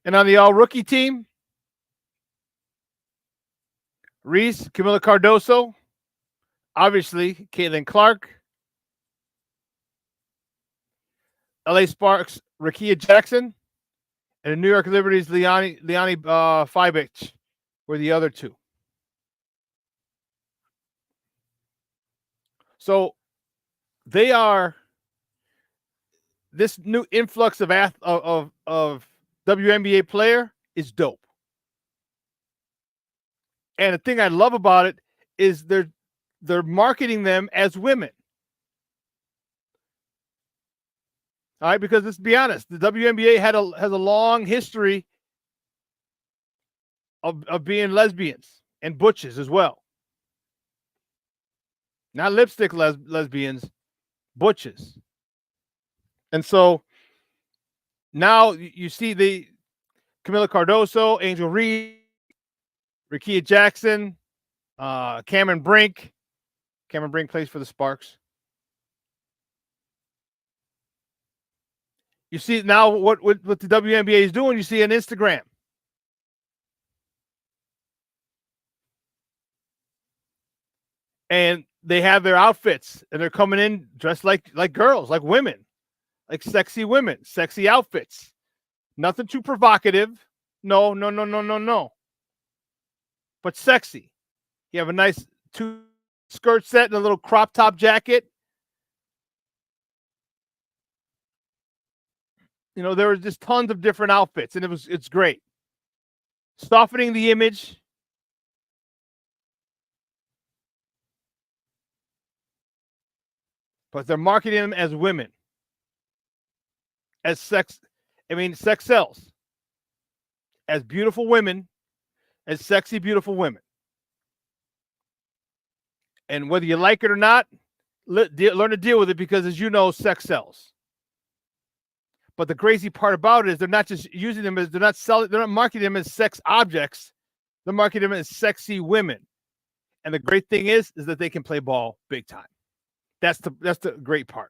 Speaker 5: And on the all-rookie team, Reese, Camila Cardoso, obviously Caitlin Clark, LA Sparks, Rakia Jackson, and the New York Liberty's Liani Fibic were the other two. So they are this new influx of WNBA player is dope. And the thing I love about it is they're marketing them as women. All right, because let's be honest, the WNBA has a long history of being lesbians and butches as well. Not lipstick lesbians, butches. And so now you see the Camila Cardoso, Angel Reese, Rakia Jackson, Cameron Brink. Cameron Brink plays for the Sparks. You see now what the WNBA is doing. You see on Instagram. And they have their outfits, and they're coming in dressed like girls, like women, like sexy women, sexy outfits. Nothing too provocative. No. But sexy. You have a nice 2 skirt set and a little crop top jacket. You know, there was just tons of different outfits, and it's great. Softening the image. But they're marketing them as women. As sex sells. As beautiful women, as sexy, beautiful women. And whether you like it or not, learn to deal with it because, as you know, sex sells. But the crazy part about it is they're not just using them they're not marketing them as sex objects. They're marketing them as sexy women. And the great thing is that they can play ball big time. That's the great part.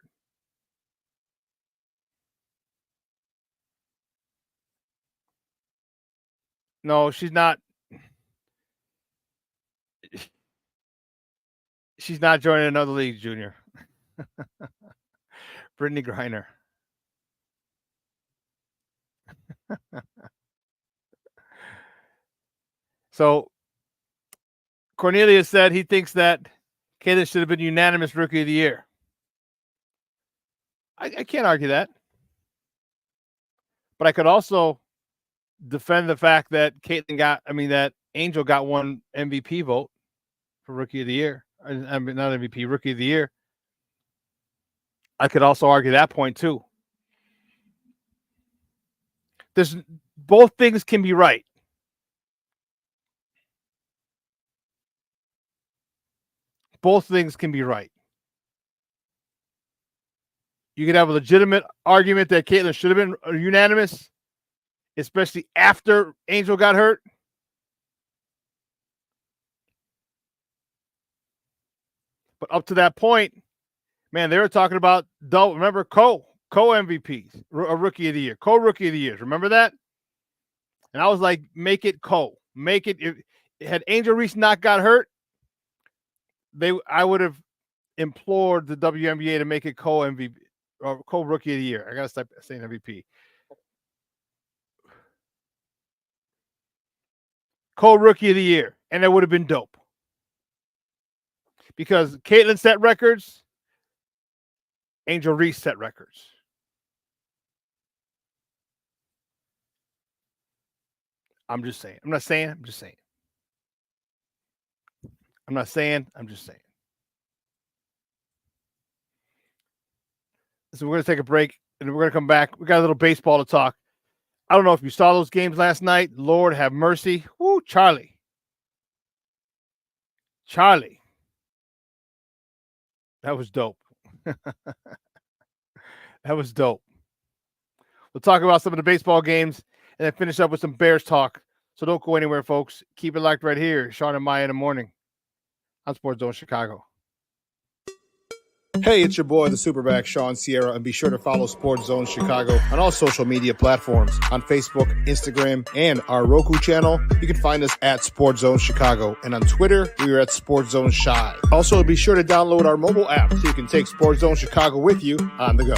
Speaker 5: No, she's not. She's not joining another league, Junior. Brittany Griner. So Cornelius said he thinks that Caitlin should have been unanimous Rookie of the Year. I can't argue that. But I could also defend the fact that that Angel got one MVP vote for Rookie of the Year. I mean, not MVP, Rookie of the Year. I could also argue that point too. Both things can be right. Both things can be right. You could have a legitimate argument that Caitlin should have been unanimous, especially after Angel got hurt. But up to that point, man, they were talking about remember co-MVPs, a Rookie of the Year, co-Rookie of the Years. Remember that? And I was like, make it co. Make it. Had Angel Reese not got hurt, I would have implored the WNBA to make it co-MVP or co-Rookie of the Year. I gotta stop saying MVP. Co-Rookie of the Year, and that would have been dope. Because Caitlin set records, Angel Reese set records. I'm just saying. I'm not saying. I'm just saying. I'm not saying. I'm just saying. So we're going to take a break, and we're going to come back. We got a little baseball to talk. I don't know if you saw those games last night. Lord have mercy. Woo, Charlie. That was dope. That was dope. We'll talk about some of the baseball games and then finish up with some Bears talk. So don't go anywhere, folks. Keep it locked right here. Shawn and Maya in the morning on Sports Zone Chicago.
Speaker 8: Hey, it's your boy, the Superback, Shawn Sierra, and be sure to follow Sports Zone Chicago on all social media platforms on Facebook, Instagram, and our Roku channel. You can find us at Sports Zone Chicago, and on Twitter, we are at Sports Zone Shy. Also, be sure to download our mobile app so you can take Sports Zone Chicago with you on the go.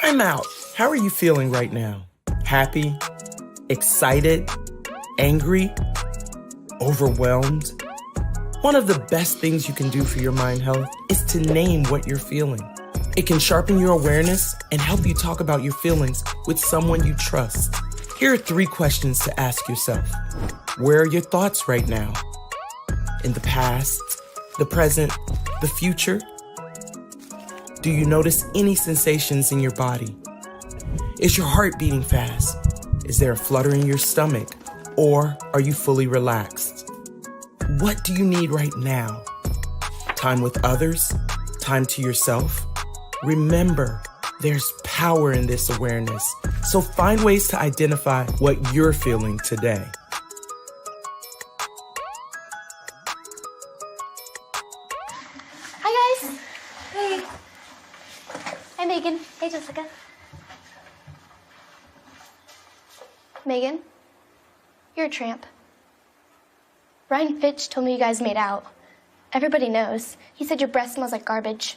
Speaker 20: Time out. How are you feeling right now? Happy? Excited? Angry? Overwhelmed? One of the best things you can do for your mind health is to name what you're feeling. It can sharpen your awareness and help you talk about your feelings with someone you trust. Here are 3 questions to ask yourself. Where are your thoughts right now? In the past, the present, the future? Do you notice any sensations in your body? Is your heart beating fast? Is there a flutter in your stomach? Or are you fully relaxed? What do you need right now? Time with others? Time to yourself? Remember, there's power in this awareness. So find ways to identify what you're feeling today.
Speaker 21: Hi, guys. Hey. Hi, Megan. Hey, Jessica. Megan, you're a tramp. Ryan Fitch told me you guys made out. Everybody knows. He said your breath smells like garbage.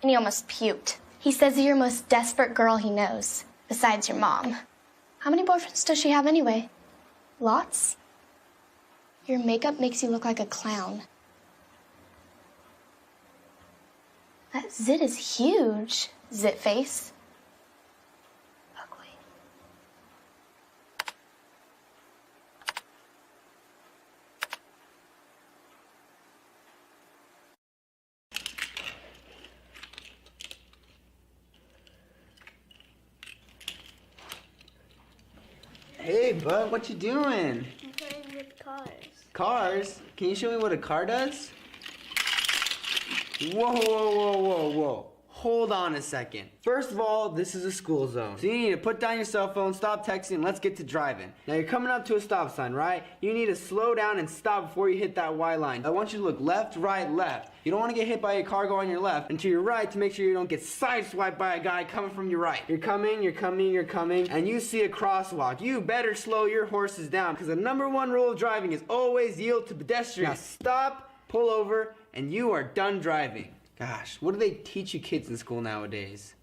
Speaker 21: And he almost puked. He says you're the most desperate girl he knows, besides your mom. How many boyfriends does she have anyway? Lots? Your makeup makes you look like a clown. That zit is huge, zit face.
Speaker 22: Hey, bud, what you doing?
Speaker 21: I'm playing with cars.
Speaker 22: Cars? Can you show me what a car does? Whoa, whoa, whoa, whoa, whoa. Hold on a second. First of all, this is a school zone. So you need to put down your cell phone, stop texting, and let's get to driving. Now you're coming up to a stop sign, right? You need to slow down and stop before you hit that Y line. I want you to look left, right, left. You don't want to get hit by a car going on your left, and to your right to make sure you don't get sideswiped by a guy coming from your right. You're coming, and you see a crosswalk. You better slow your horses down, because the #1 rule of driving is always yield to pedestrians. Now stop, pull over, and you are done driving. Gosh, what do they teach you kids in school nowadays?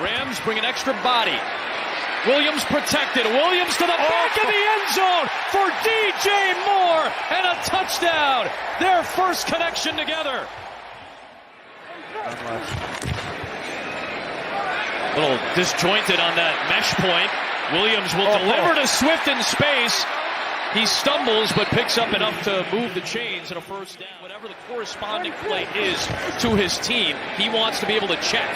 Speaker 3: Rams bring an extra body. Williams protected. Williams to the back of the end zone for DJ Moore and a touchdown. Their first connection together. A little disjointed on that mesh point. Williams will deliver to Swift in space. He stumbles but picks up enough to move the chains and a first down. Whatever the corresponding play is to his team, he wants to be able to check.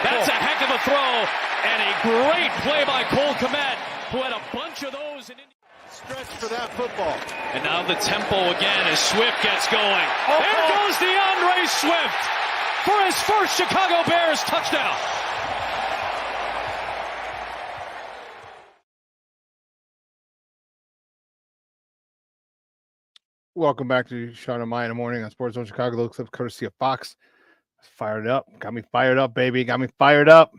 Speaker 3: That's a heck of a throw and a great play by Cole Kmet, who had a bunch of those. Stretch for that football. And now the tempo again as Swift gets going. There goes DeAndre Swift for his first Chicago Bears touchdown.
Speaker 5: Welcome back to Shawn and Maya in the morning on Sports Zone Chicago. Looks up courtesy of Fox. Fired up. Got me fired up, baby. Got me fired up.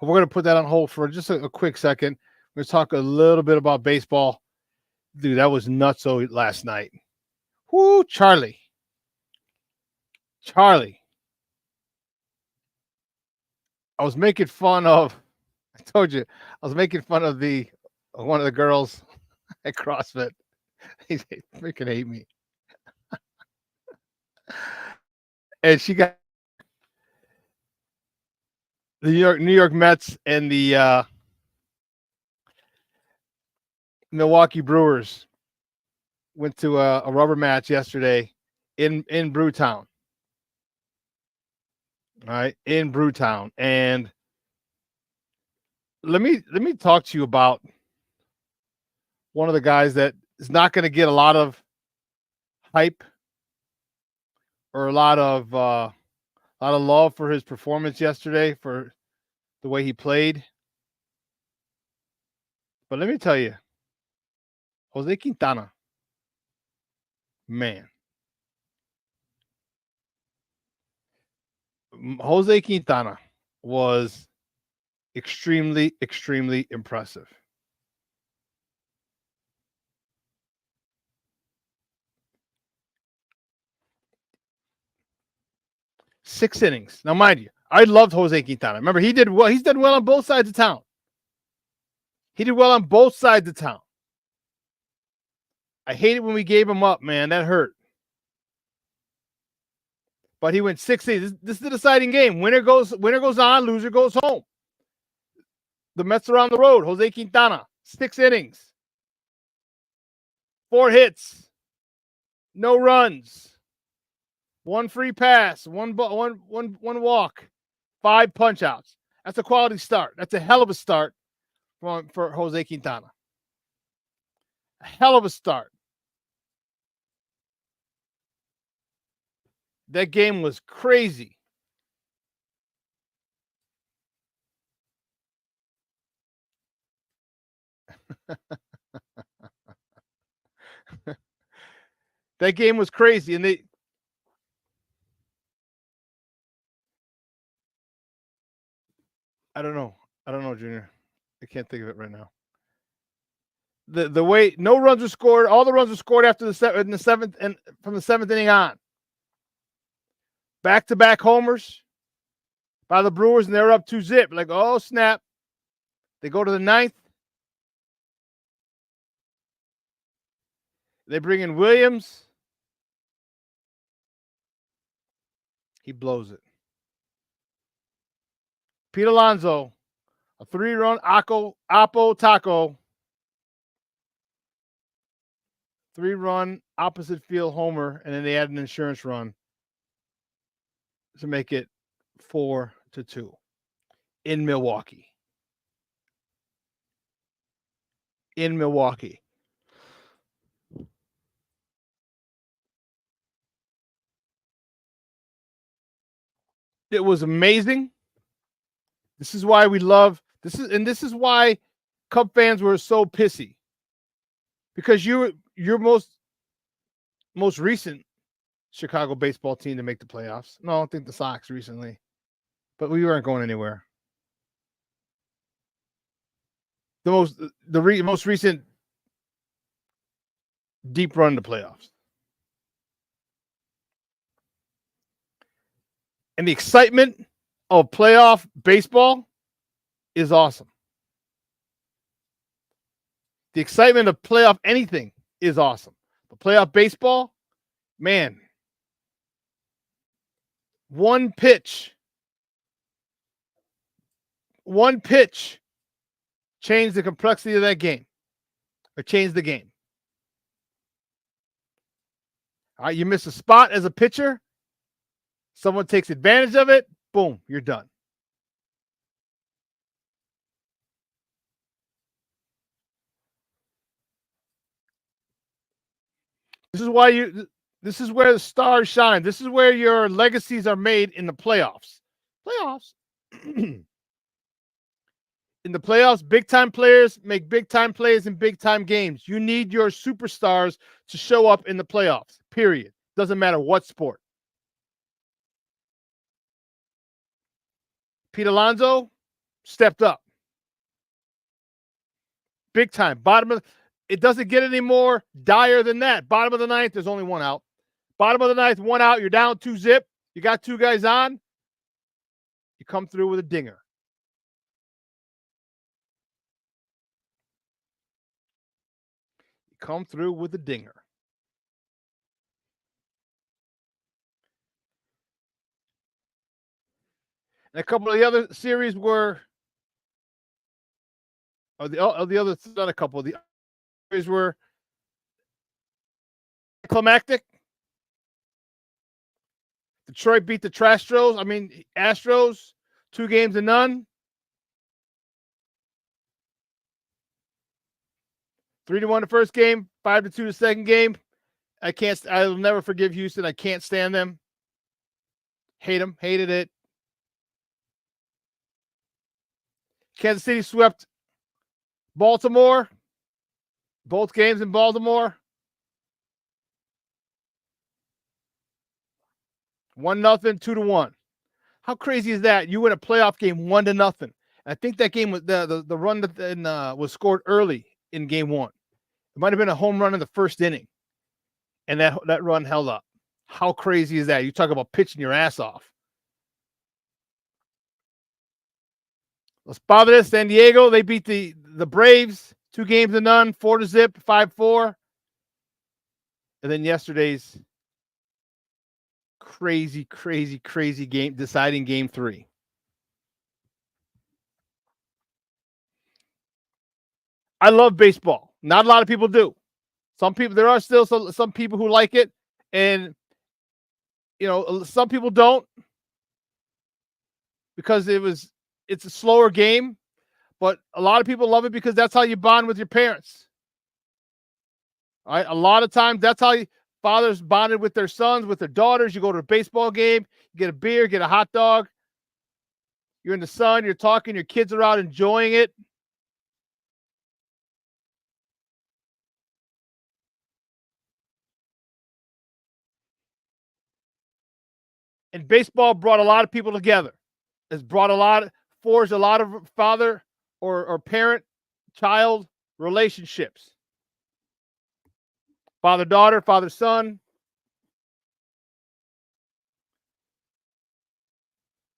Speaker 5: But we're going to put that on hold for just a quick second. We're going to talk a little bit about baseball. Dude, that was nutso last night. Whoo, Charlie. I was making fun of, I told you, I was making fun of one of the girls at CrossFit. They freaking hate me. and she got the New York Mets and the Milwaukee Brewers went to a rubber match yesterday in Brewtown. All right, in Brewtown, and let me talk to you about one of the guys that is not going to get a lot of hype or a lot of love for his performance yesterday, for the way he played. But let me tell you, Jose Quintana, man. Jose Quintana was extremely, extremely impressive. Six innings. Now, mind you, I loved Jose Quintana. Remember, he did well. He's done well on both sides of town. He did well on both sides of town. I hate it when we gave him up, man. That hurt. But he went 6 innings. This is the deciding game. Winner goes on, loser goes home. The Mets are on the road. Jose Quintana, 6 innings. 4 hits. No runs. 1 free pass. One walk. 5 punch-outs. That's a quality start. That's a hell of a start for Jose Quintana. A hell of a start. That game was crazy. That game was crazy, and I don't know, Junior. I can't think of it right now. The way no runs were scored, all the runs were scored after the seventh and from the 7th inning on. Back-to-back homers by the Brewers, and they're up 2-0. Like, oh snap! They go to the 9th. They bring in Williams. He blows it. Pete Alonso, a 3-run Oppo Taco. 3-run opposite field homer, and then they add an insurance run to make it 4-2 in Milwaukee. In Milwaukee. It was amazing. This is why we love this is why Cub fans were so pissy. Because your most recent Chicago baseball team to make the playoffs. No, I don't think the Sox recently. But we weren't going anywhere. The most recent deep run to playoffs. And the excitement of playoff baseball is awesome. The excitement of playoff anything is awesome. But playoff baseball, man, one pitch changed the complexity of that game, or changed the game. All right, you miss a spot as a pitcher, someone takes advantage of it, boom, you're done. This is where the stars shine. This is where your legacies are made in the playoffs. In the playoffs, big-time players make big-time plays in big-time games. You need your superstars to show up in the playoffs, period. Doesn't matter what sport. Pete Alonso stepped up. Big time. It doesn't get any more dire than that. Bottom of the 9th, there's only 1 out. Bottom of the 9th, 1 out. You're down 2-0. You got 2 guys on. You come through with a dinger. Come through with a dinger. And a couple of the other series were, not a couple. The series were climactic. Detroit beat the Astros, 2-0. 3-1 the first game, 5-2 the second game. I'll never forgive Houston. I can't stand them. Hate them. Hated it. Kansas City swept Baltimore. Both games in Baltimore. 1-0, 2-1. How crazy is that? You win a playoff game 1-0. I think that game was the run that was scored early in game 1. It might have been a home run in the first inning, and that run held up. How crazy is that? You talk about pitching your ass off. Los Padres, San Diego, they beat the Braves 2-0, 4-0, 5-4. And then yesterday's crazy game, deciding game 3. I love baseball. Not a lot of people do. There are still some people who like it, and some people don't, because it's a slower game, but a lot of people love it because that's how you bond with your parents. All right, a lot of times that's how fathers bonded with their sons, with their daughters. You go to a baseball game, you get a beer, get a hot dog. You're in the sun, you're talking, your kids are out enjoying it. And baseball brought a lot of people together. It's forged a lot of father or parent-child relationships. Father-daughter, father-son.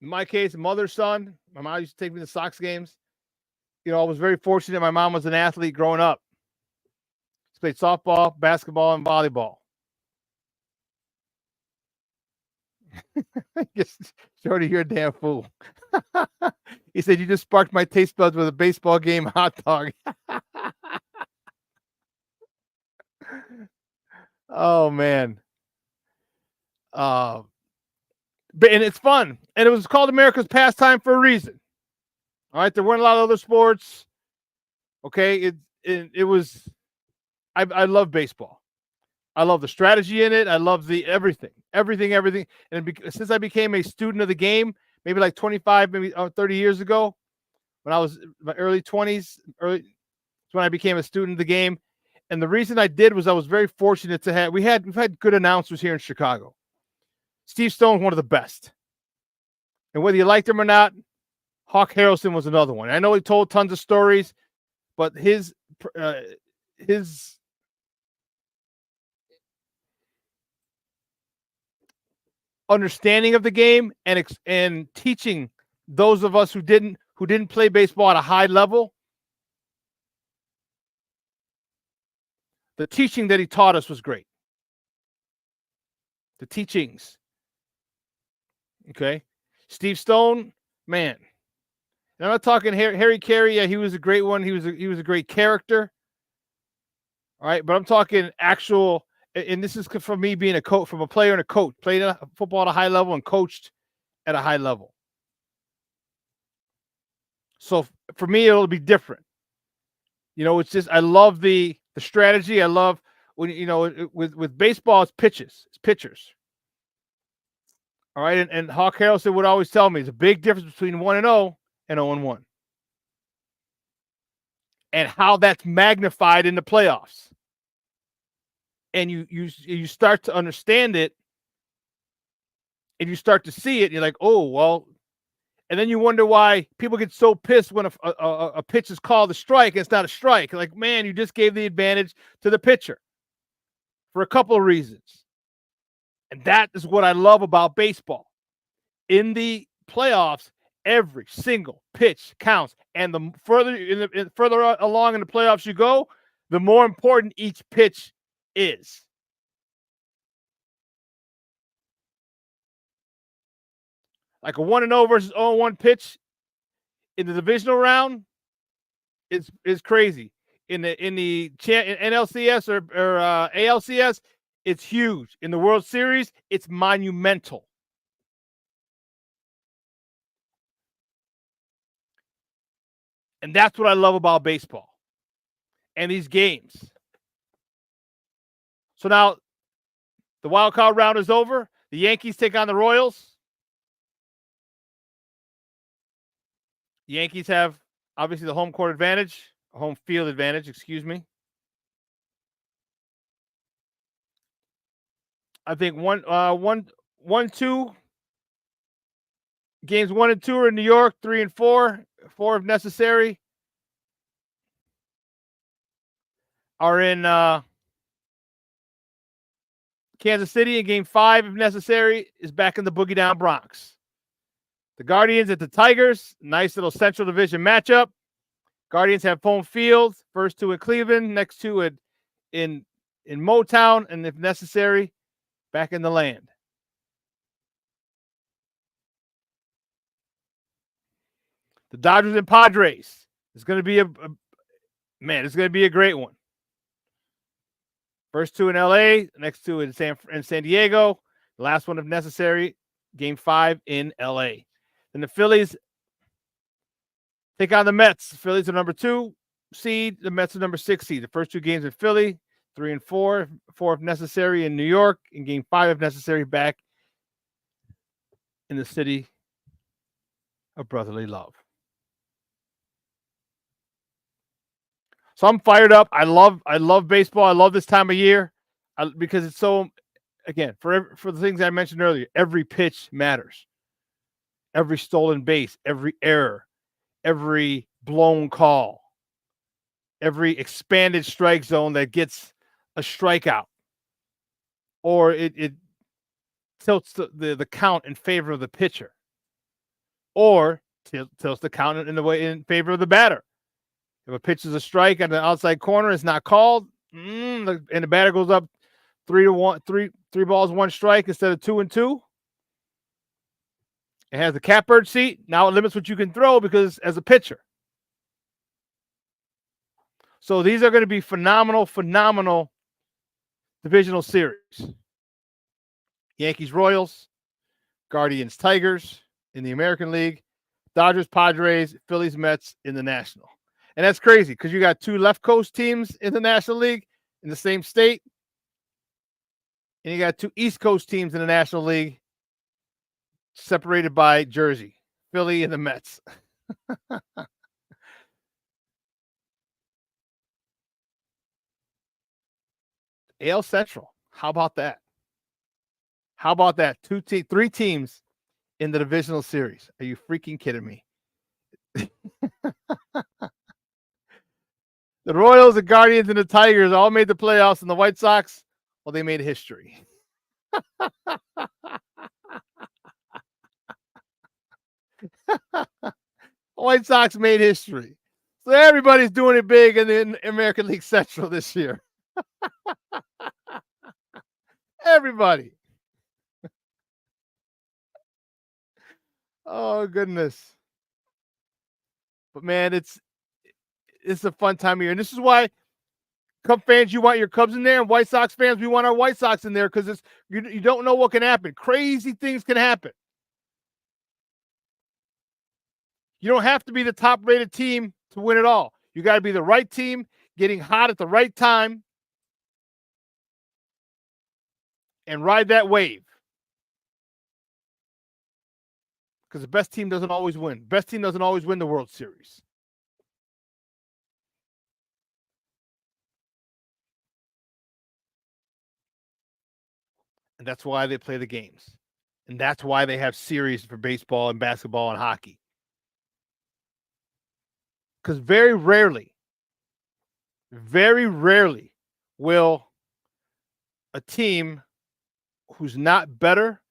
Speaker 5: In my case, mother-son. My mom used to take me to Sox games. I was very fortunate. My mom was an athlete growing up. She played softball, basketball, and volleyball. Shorty, you're a damn fool. He said, you just sparked my taste buds with a baseball game hot dog. Oh, man. And it's fun. And it was called America's pastime for a reason. All right. There weren't a lot of other sports. Okay. It was, I love baseball. I love the strategy in it. I love everything. And since I became a student of the game, maybe like 25, maybe 30 years ago, when I was in my early 20s, that's when I became a student of the game. And the reason I did was I was very fortunate to have, we've had good announcers here in Chicago. Steve Stone's one of the best. And whether you liked him or not, Hawk Harrelson was another one. I know he told tons of stories, but his understanding of the game and teaching those of us who didn't play baseball at a high level, the teaching that he taught us was great. The teachings. Okay. Steve Stone, man. And I'm not talking Harry Carey. Yeah, he was a great one. He was a great character. All right, but I'm talking actual, and this is from me being a coach, from a player and a coach, played football at a high level and coached at a high level. So for me, it'll be different. It's just, I love the strategy. I love when, with baseball, it's pitchers. All right. And Hawk Harrelson would always tell me there's a big difference between 1-0 and 0-1. And how that's magnified in the playoffs. And you start to understand it, and you start to see it, and you're like, oh, well, and then you wonder why people get so pissed when a pitch is called a strike and it's not a strike. Like, man, you just gave the advantage to the pitcher for a couple of reasons. And that is what I love about baseball. In the playoffs, every single pitch counts. And the further along in the playoffs you go, the more important each pitch is. Like a 1-0 versus 0-1 pitch in the divisional round is crazy. In the NLCS or ALCS, it's huge. In the World Series, it's monumental. And that's what I love about baseball and these games. So now the wild card round is over. The Yankees take on the Royals. The Yankees have obviously the home field advantage, excuse me. I think 2 games 1 and 2 are in New York, 3 and 4 if necessary are in Kansas City, and game 5 if necessary is back in the Boogie Down Bronx. The Guardians at the Tigers, nice little Central Division matchup. Guardians have home field, first 2 in Cleveland, next 2 in Motown, and if necessary, back in the land. The Dodgers and Padres. It's going to be it's going to be a great one. First 2 in LA, next 2 in San Diego. The last one, if necessary, game 5 in LA. Then the Phillies take on the Mets. The Phillies are number 2 seed. The Mets are number 6 seed. The first 2 games in Philly, 3 and 4 if necessary in New York, and game 5 if necessary back in the city of brotherly love. So I'm fired up. I love baseball. I love this time of year because it's so, again, for the things I mentioned earlier, every pitch matters. Every stolen base, every error, every blown call, every expanded strike zone that gets a strikeout, or it tilts the count in favor of the pitcher, or tilts the count in favor of the batter. If a pitch is a strike on the outside corner, it's not called, and the batter goes up 3 balls, 1 strike instead of 2 and 2. It has the catbird seat. Now it limits what you can throw because as a pitcher. So these are going to be phenomenal divisional series. Yankees, Royals, Guardians, Tigers in the American League, Dodgers, Padres, Phillies, Mets in the National. And that's crazy because you got 2 left coast teams in the National League in the same state. And you got 2 East Coast teams in the National League separated by Jersey, Philly and the Mets. AL Central. How about that? How about that? 3 teams in the divisional series. Are you freaking kidding me? The Royals, the Guardians, and the Tigers all made the playoffs, and the White Sox, well, they made history. White Sox made history. So everybody's doing it big in the American League Central this year. Everybody. Oh, goodness. But, man, it's a fun time of year. And this is why Cub fans, you want your Cubs in there, and White Sox fans, we want our White Sox in there because you don't know what can happen. Crazy things can happen. You don't have to be the top-rated team to win it all. You got to be the right team, getting hot at the right time, and ride that wave. Because the best team doesn't always win. Best team doesn't always win the World Series. And that's why they play the games. And that's why they have series for baseball and basketball and hockey. Because very rarely will a team who's not better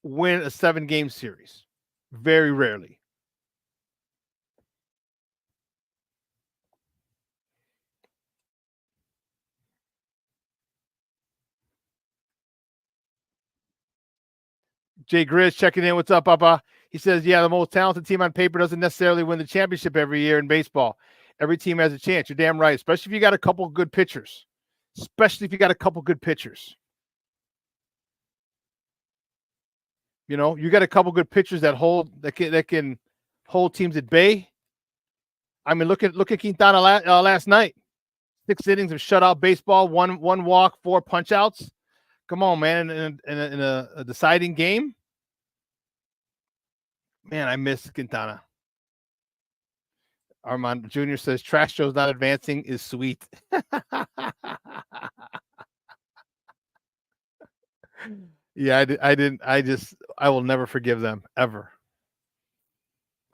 Speaker 5: win a 7-game series. Very rarely. Jay Grizz checking in. What's up, Papa? He says, yeah, the most talented team on paper doesn't necessarily win the championship every year in baseball. Every team has a chance. You're damn right, especially if you got a couple good pitchers. You know, you got a couple good pitchers that can hold teams at bay. I mean, look at Quintana last night. 6 innings of shutout baseball, one walk, 4 punch-outs. Come on, man! In a deciding game, man, I miss Quintana. Armand Jr. says trash shows not advancing is sweet. Yeah, I will never forgive them ever.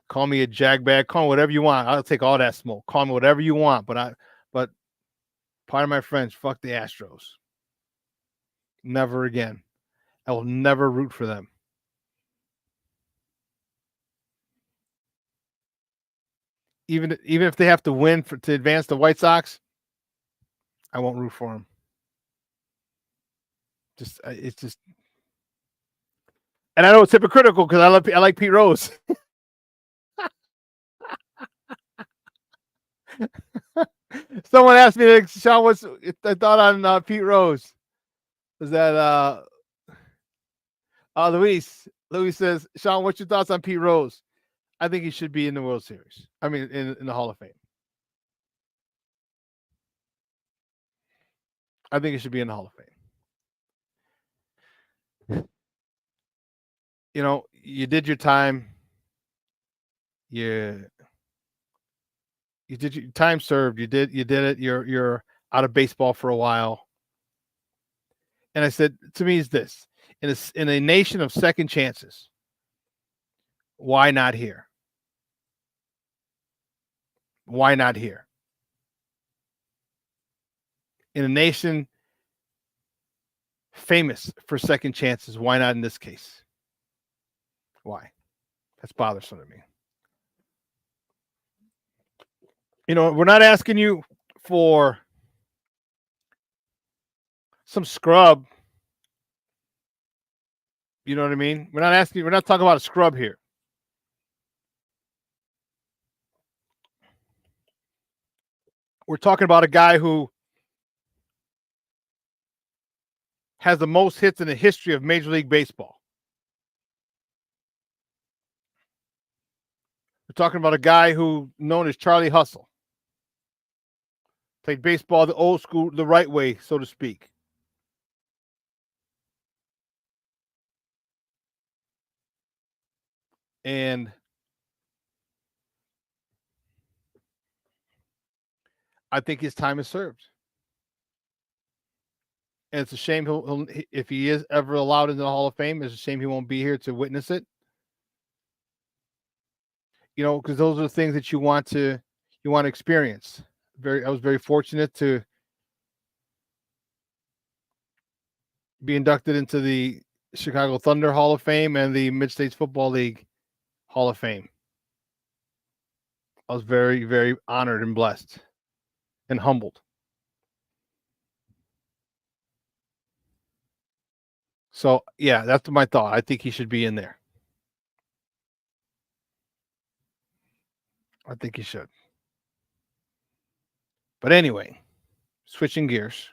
Speaker 5: Call me a jagbag, call me whatever you want. I'll take all that smoke. Call me whatever you want, but part of my friends, fuck the Astros. Never again. I will never root for them. Even if they have to win to advance the White Sox, I won't root for them. It's just, and I know it's hypocritical because I like Pete Rose. Someone asked me, like, Shawn, what's I thought on Pete Rose? Was that Luis? Luis says, Shawn, what's your thoughts on Pete Rose? I think he should be in the World Series. I mean, in the Hall of Fame. I think he should be in the Hall of Fame. You know, you did your time. You did your time served. You did it. You're out of baseball for a while. And I said, to me, is this in a nation of second chances? Why not here? Why not here? In a nation famous for second chances, why not in this case? Why? That's bothersome to me. You know, we're not asking you for some scrub. You know what I mean? We're not talking about a scrub here. We're talking about a guy who has the most hits in the history of Major League Baseball. We're talking about a guy who known as Charlie Hustle. Played baseball the old school, the right way, so to speak. And I think his time is served. And it's a shame he'll if he is ever allowed into the Hall of Fame, it's a shame he won't be here to witness it. You know, because those are the things that you want to experience. I was very fortunate to be inducted into the Chicago Thunder Hall of Fame and the Mid-States Football League Hall of Fame. I was very, very honored and blessed and humbled. So, yeah, that's my thought. I think he should be in there. I think he should. But anyway, switching gears.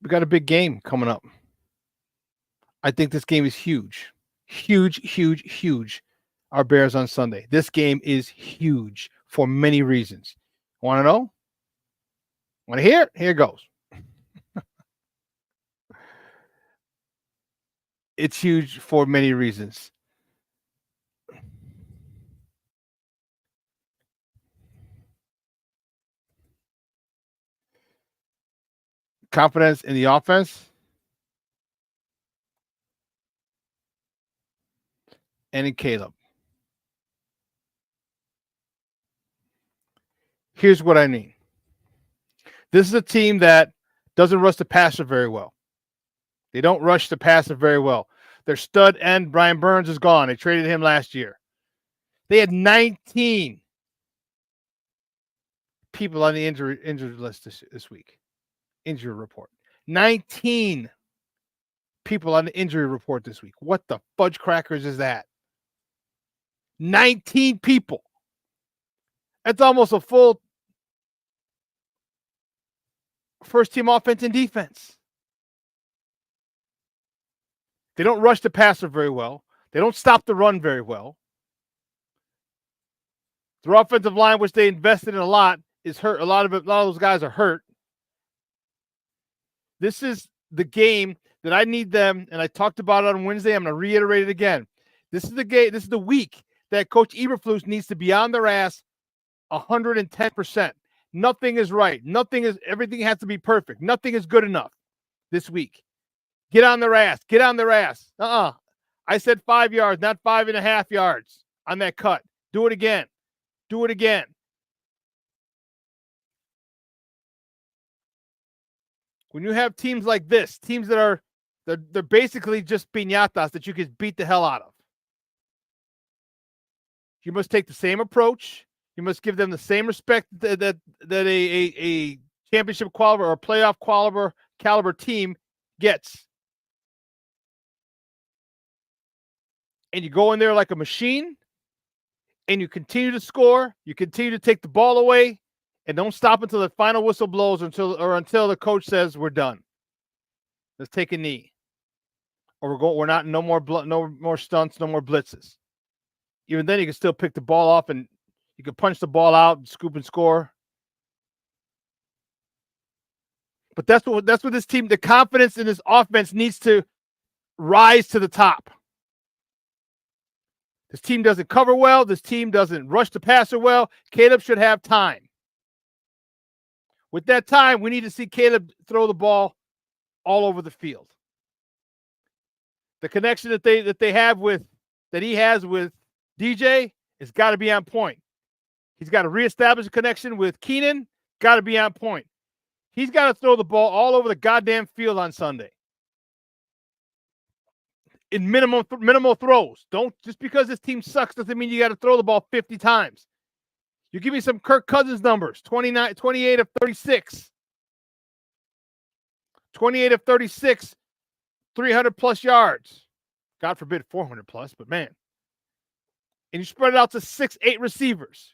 Speaker 5: We got a big game coming up. I think this game is huge. Huge, huge, huge. Our Bears on Sunday. This game is huge for many reasons. Want to know? Want to hear? Here goes. It's huge for many reasons. Confidence in the offense and in Caleb. Here's what I mean. This is a team that doesn't rush the passer very well. They don't rush the passer very well. Their stud end, Brian Burns, is gone. They traded him last year. They had 19 people on the injured list this week. Injury report. 19. people on the injury report this week. What the fudge crackers is that? 19 people. That's almost a full first-team offense and defense. They don't rush the passer very well. They don't stop the run very well. Their offensive line, which they invested in a lot, is hurt. A lot of those guys are hurt. This is the game that I need them, and I talked about it on Wednesday. I'm going to reiterate it again. This is the game. This is the week that Coach Eberflus needs to be on their ass 110%. Nothing is right. Everything has to be perfect. Nothing is good enough this week. Get on their ass. Get on their ass. I said 5 yards, not 5.5 yards on that cut. Do it again. Do it again. When you have teams like this, teams that are they're basically just piñatas that you can beat the hell out of. You must take the same approach. You must give them the same respect that a championship caliber or a playoff caliber team gets. And you go in there like a machine, and you continue to score. You continue to take the ball away, and don't stop until the final whistle blows or until the coach says we're done. Let's take a knee, or we're not. No more stunts, no more blitzes. Even then, you can still pick the ball off and you can punch the ball out, and scoop and score. But that's what this team, the confidence in this offense needs to rise to the top. This team doesn't cover well. This team doesn't rush the passer well. Caleb should have time. With that time, we need to see Caleb throw the ball all over the field. The connection that he has with DJ has got to be on point. He's got to reestablish a connection with Keenan. Got to be on point. He's got to throw the ball all over the goddamn field on Sunday. In minimal throws. Don't just because this team sucks doesn't mean you got to throw the ball 50 times. You give me some Kirk Cousins numbers. 28 of 36. 28 of 36, 300 plus yards. God forbid 400 plus, but man. And you spread it out to 6-8 receivers.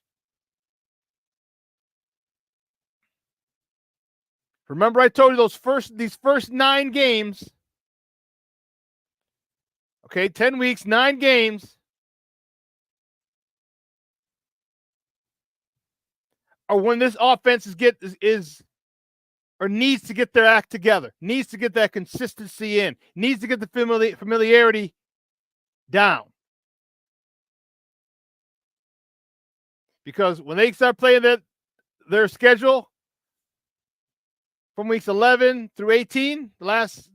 Speaker 5: Remember I told you these first 9 games. Okay, 10 weeks, 9 games. Or when this offense needs to get their act together, needs to get that consistency in, needs to get the familiarity down. Because when they start playing their schedule from weeks 11 through 18, the last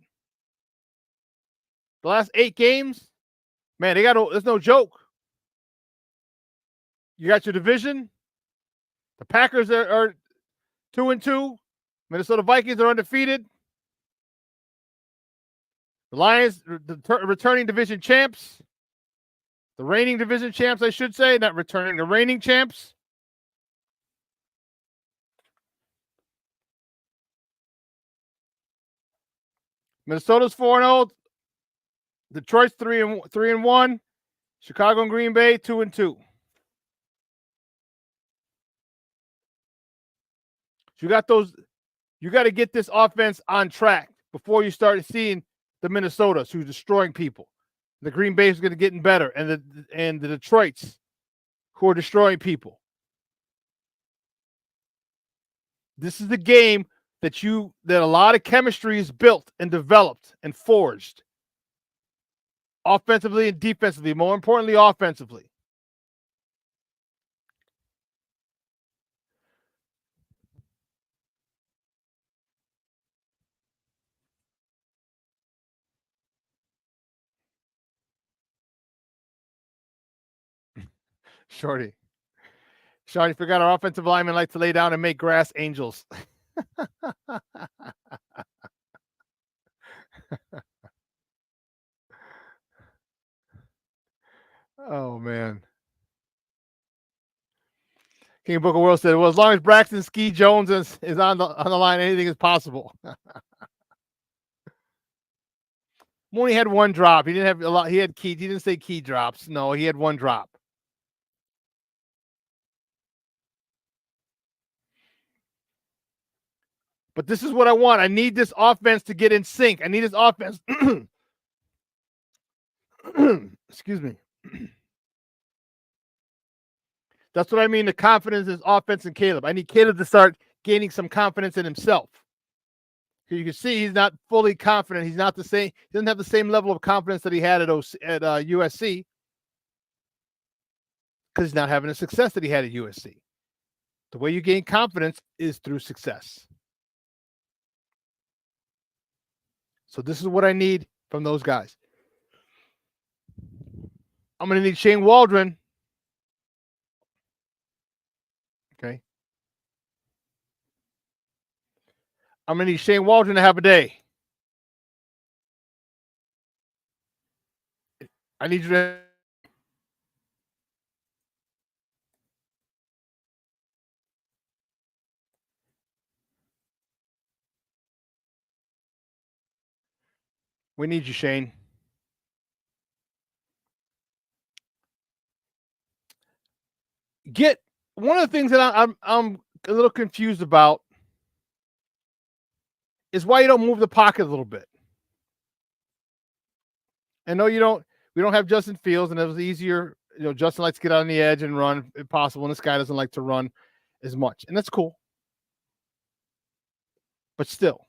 Speaker 5: 8 games, man, there's no joke. You got your division. The Packers are 2-2. Minnesota Vikings are undefeated. The Lions, the returning division champs. The reigning division champs, I should say, not returning, the reigning champs. Minnesota's 4-0. Detroit's 3-1. Chicago and Green Bay 2-2. You got to get this offense on track before you start seeing the Minnesotas who's destroying people. The Green Bay is going to get better, and the Detroits who are destroying people. This is the game that a lot of chemistry is built and developed and forged. Offensively and defensively, more importantly, offensively. Shorty, forgot our offensive linemen like to lay down and make grass angels. Oh, man. King Booker World said, well, as long as Braxton Ski Jones is on the line, anything is possible. Mooney had one drop. He didn't have a lot. He didn't say key drops. No, he had one drop. But this is what I want. I need this offense to get in sync. I need this offense. Excuse me. That's what I mean. The confidence is offense in Caleb. I need Caleb to start gaining some confidence in himself. You can see he's not fully confident. He's not the same. He doesn't have the same level of confidence that he had at USC because he's not having the success that he had at USC. The way you gain confidence is through success. So this is what I need from those guys. I'm going to need Shane Waldron. Okay. I'm going to need Shane Waldron to have a day. I need you to. We need you, Shane. Get one of the things that I'm a little confused about is why you don't move the pocket a little bit. I know we don't have Justin Fields, and it was easier. Justin likes to get out on the edge and run if possible, and this guy doesn't like to run as much. And that's cool. But still,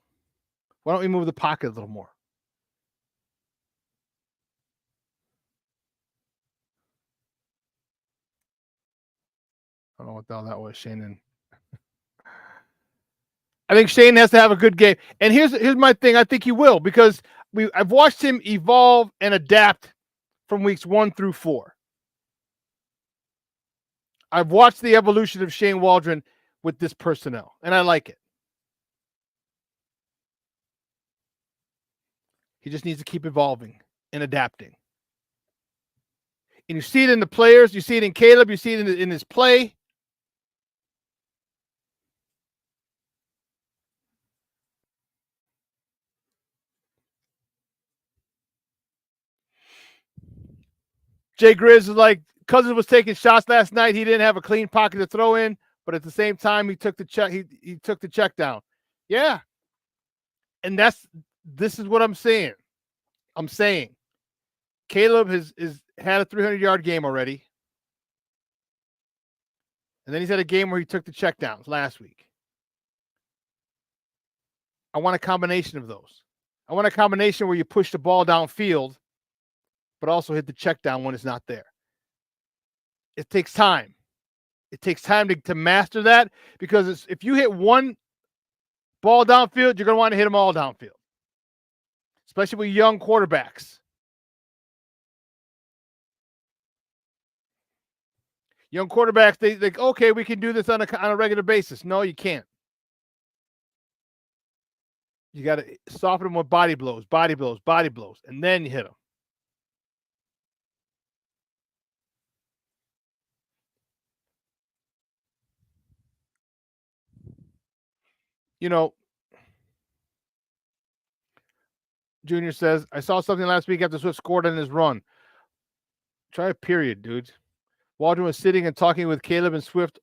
Speaker 5: why don't we move the pocket a little more? I don't know what the hell that was, Shane. I think Shane has to have a good game. And here's my thing. I think he will, because I've watched him evolve and adapt from weeks 1 through 4. I've watched the evolution of Shane Waldron with this personnel, and I like it. He just needs to keep evolving and adapting. And you see it in the players. You see it in Caleb. You see it in his play. Jay Grizz is like, Cousins was taking shots last night. He didn't have a clean pocket to throw in, but at the same time, he took the check. He took the check down. Yeah. And this is what I'm saying. I'm saying Caleb has had a 300-yard game already. And then he's had a game where he took the checkdowns last week. I want a combination of those. I want a combination where you push the ball downfield, but also hit the check down when it's not there. It takes time. It takes time to master that, because if you hit one ball downfield, you're going to want to hit them all downfield, especially with young quarterbacks. Young quarterbacks, they think, okay, we can do this on a regular basis. No, you can't. You got to soften them with body blows, and then you hit them. Junior says, I saw something last week after Swift scored on his run. Try a period, dude. Waldron was sitting and talking with Caleb and Swift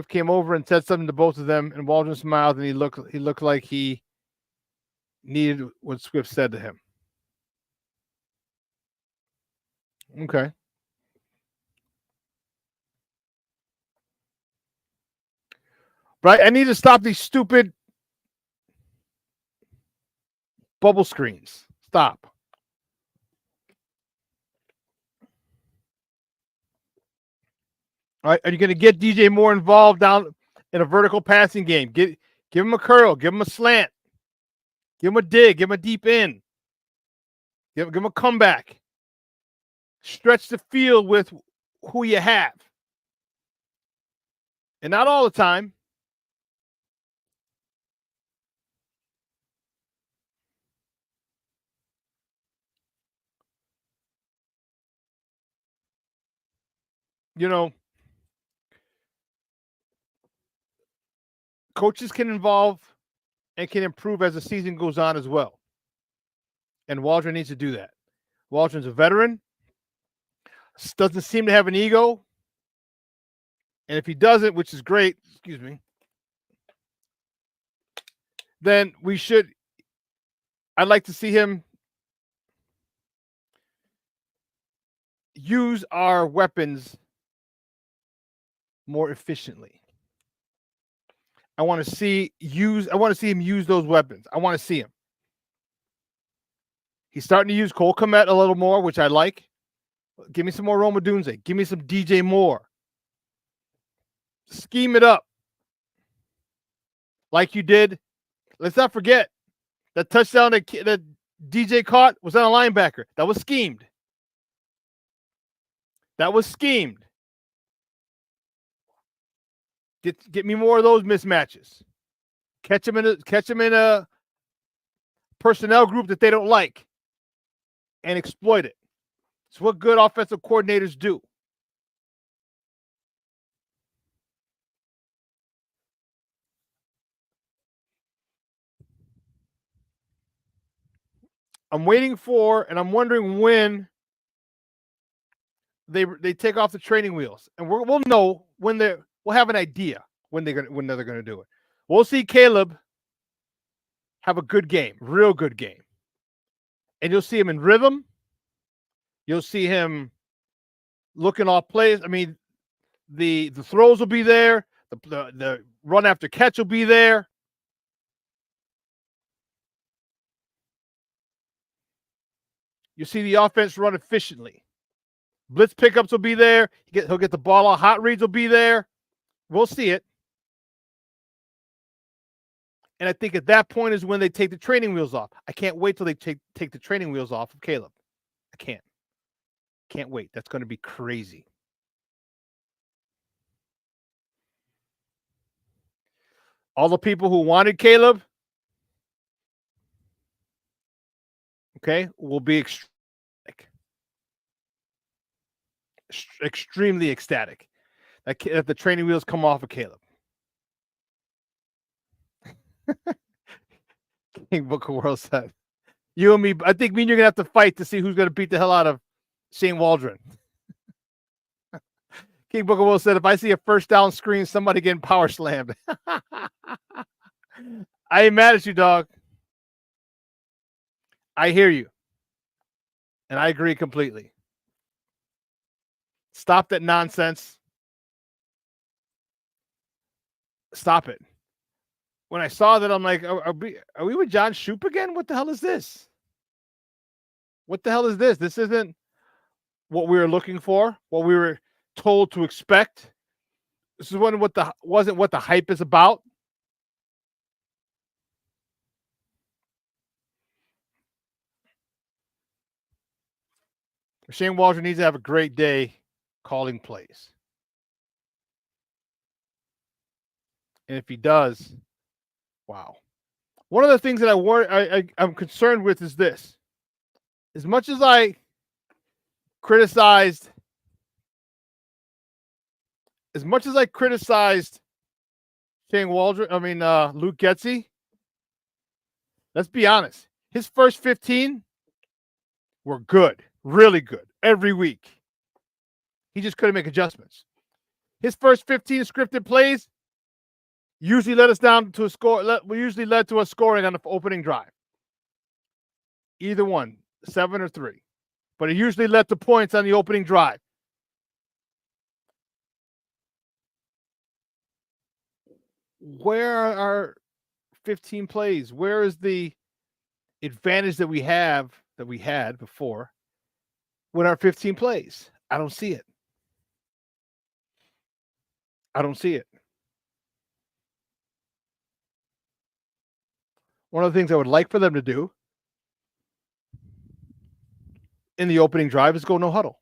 Speaker 5: came over and said something to both of them, and Waldron smiled, and he looked like he needed what Swift said to him. Okay. But I need to stop these stupid bubble screens. Stop. All right, are you going to get DJ Moore involved down in a vertical passing game? Give him a curl, give him a slant, give him a dig, give him a deep in, give him a comeback. Stretch the field with who you have, and not all the time. Coaches can involve and can improve as the season goes on as well. And Waldron needs to do that. Waldron's a veteran. Doesn't seem to have an ego. And if he doesn't, which is great, excuse me, then I'd like to see him use our weapons more efficiently. I want to see him use those weapons. I want to see him. He's starting to use Cole Kmet a little more, which I like. Give me some more Roma Dunze. Give me some DJ Moore. Scheme it up like you did. Let's not forget that touchdown that DJ caught was on a linebacker. That was schemed. That was schemed. Get me more of those mismatches. Catch them in a personnel group that they don't like and exploit it. It's what good offensive coordinators do. I'm waiting for, and I'm wondering when they take off the training wheels, and we'll know when we'll have an idea when they're gonna do it. We'll see Caleb have a good game, real good game, and you'll see him in rhythm. You'll see him looking off plays. I mean, the throws will be there. The run after catch will be there. You see the offense run efficiently. Blitz pickups will be there. He'll get the ball out. Hot reads will be there. We'll see it. And I think at that point is when they take the training wheels off. I can't wait till they take the training wheels off of Caleb. I can't. Can't wait. That's going to be crazy. All the people who wanted Caleb, okay, will be extremely ecstatic that the training wheels come off of Caleb. King Booker World said, "You and me, I think me and you're gonna have to fight to see who's gonna beat the hell out of Shane Waldron." King Booker World said, "If I see a first down screen, somebody getting power slammed." I ain't mad at you, dog. I hear you. And I agree completely. Stop that nonsense. Stop it. When I saw that, I'm like, are we with John Shoop again? What the hell is this? What the hell is this? This isn't what we were looking for, what we were told to expect. This is wasn't what the hype is about. Shane Waldron needs to have a great day calling plays. And if he does, wow. One of the things that I'm concerned with is this. As much as I criticized Shane Waldron, Luke Getsy, let's be honest. His first 15 were good, really good, every week. He just couldn't make adjustments. His first 15 scripted plays usually led us down to a score. Usually led to us scoring on the opening drive. Either one, 7 or 3. But it usually led to points on the opening drive. Where are our 15 plays? Where is the advantage that we had before with our 15 plays? I don't see it. I don't see it. One of the things I would like for them to do in the opening drive is go no huddle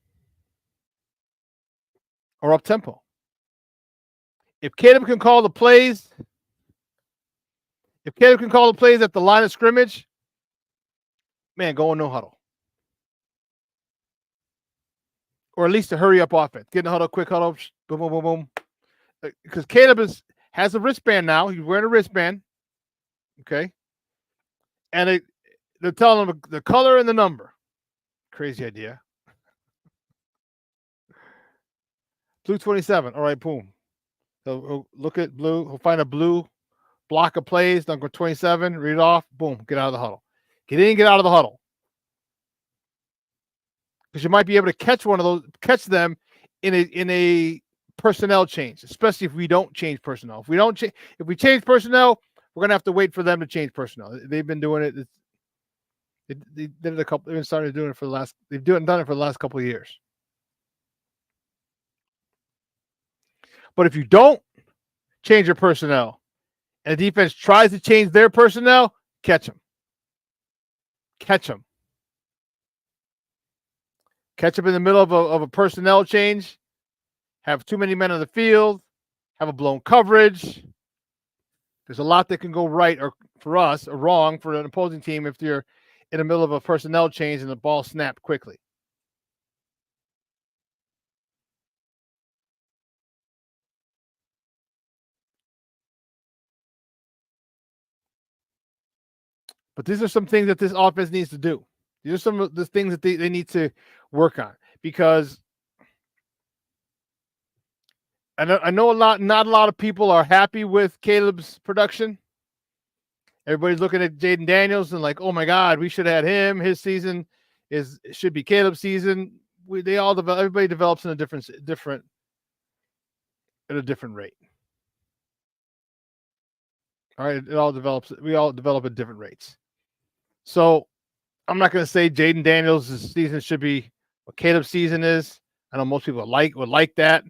Speaker 5: or up tempo. If Caleb can call the plays, at the line of scrimmage, man, go no huddle. Or at least a hurry up offense. Get in the huddle, quick huddle, boom, boom, boom, boom. Because Caleb has a wristband now. He's wearing a wristband. Okay. And they're telling them the color and the number. Crazy idea. Blue 27. All right, boom. So he'll look at blue. He'll find a blue block of plays. Number 27. Read it off. Boom. Get out of the huddle. Get in. Get out of the huddle. Because you might be able to catch one of those. Catch them in a personnel change, especially if we don't change personnel. If we change personnel, we're gonna have to wait for them to change personnel. They've been doing it. They did it a couple. They've been starting doing it for the last. Done it for the last couple of years. But if you don't change your personnel, and the defense tries to change their personnel, catch them. Catch them. Catch them in the middle of a personnel change. Have too many men on the field. Have a blown coverage. There's a lot that can go right or for us or wrong for an opposing team if you're in the middle of a personnel change and the ball snapped quickly. But these are some things that this offense needs to do. These are some of the things that they need to work on, because I know not a lot of people are happy with Caleb's production. Everybody's looking at Jaden Daniels and like, oh my God, we should have had him. His season should be Caleb's season. Everybody develops in a different rate. All right, we all develop at different rates. So I'm not going to say Jaden Daniels' season should be what Caleb's season is. I know most people would like that.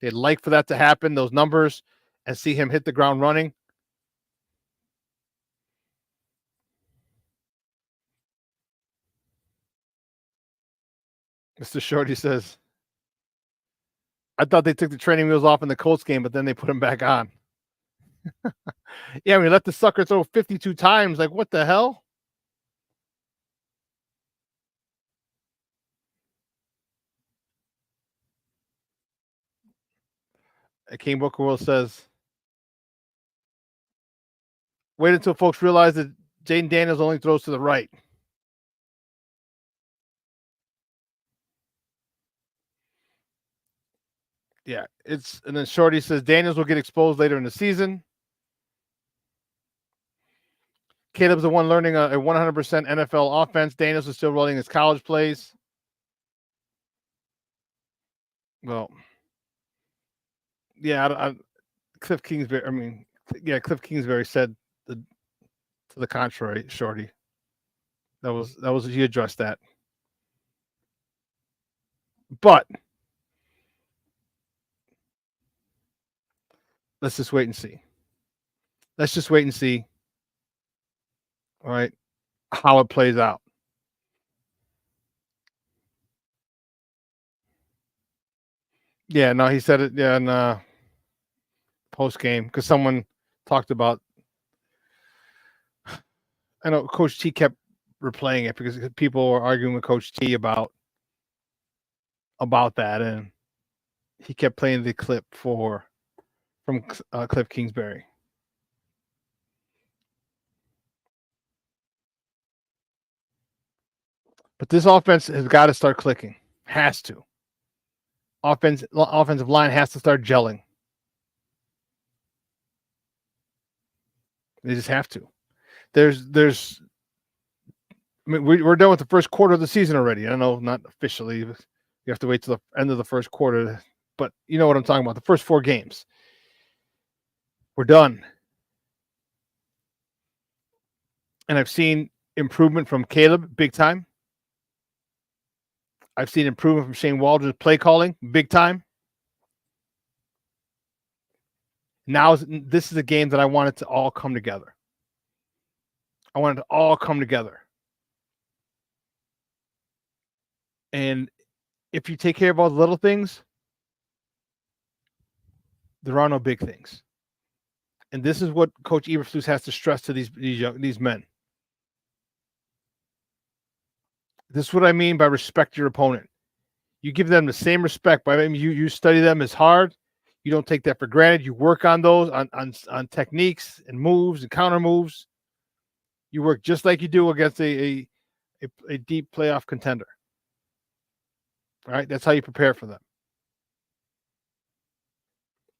Speaker 5: They'd like for that to happen, those numbers, and see him hit the ground running. Mr. Shorty says, I thought they took the training wheels off in the Colts game, but then they put them back on. Yeah, we let the sucker throw 52 times. Like, what the hell? King Booker Will says, wait until folks realize that Jaden Daniels only throws to the right. Yeah, and then Shorty says Daniels will get exposed later in the season. Caleb's the one learning a 100% NFL offense. Daniels is still rolling his college plays. Well, yeah, Cliff Kingsbury. Cliff Kingsbury said to the contrary. Shorty, that was he addressed that, but let's just wait and see. All right, how it plays out. Yeah, no, he said it. Yeah, in post game, because someone talked about. I know Coach T kept replaying it because people were arguing with Coach T about that, and he kept playing the clip from Cliff Kingsbury. But this offense has got to start clicking. Has to. Offensive line has to start gelling. They just have to. There's. I mean, we're done with the first quarter of the season already. I know, not officially. You have to wait till the end of the first quarter, but you know what I'm talking about. The first 4 games. We're done. And I've seen improvement from Caleb, big time. I've seen improvement from Shane Waldron's play calling, big time. Now, this is a game that I want it to all come together. I want it to all come together. And if you take care of all the little things, there are no big things. And this is what Coach Eberflus has to stress to these men. This is what I mean by respect your opponent. You give them the same respect. By you study them as hard. You don't take that for granted. You work on those, on techniques and moves and counter moves. You work just like you do against a deep playoff contender. All right? That's how you prepare for them.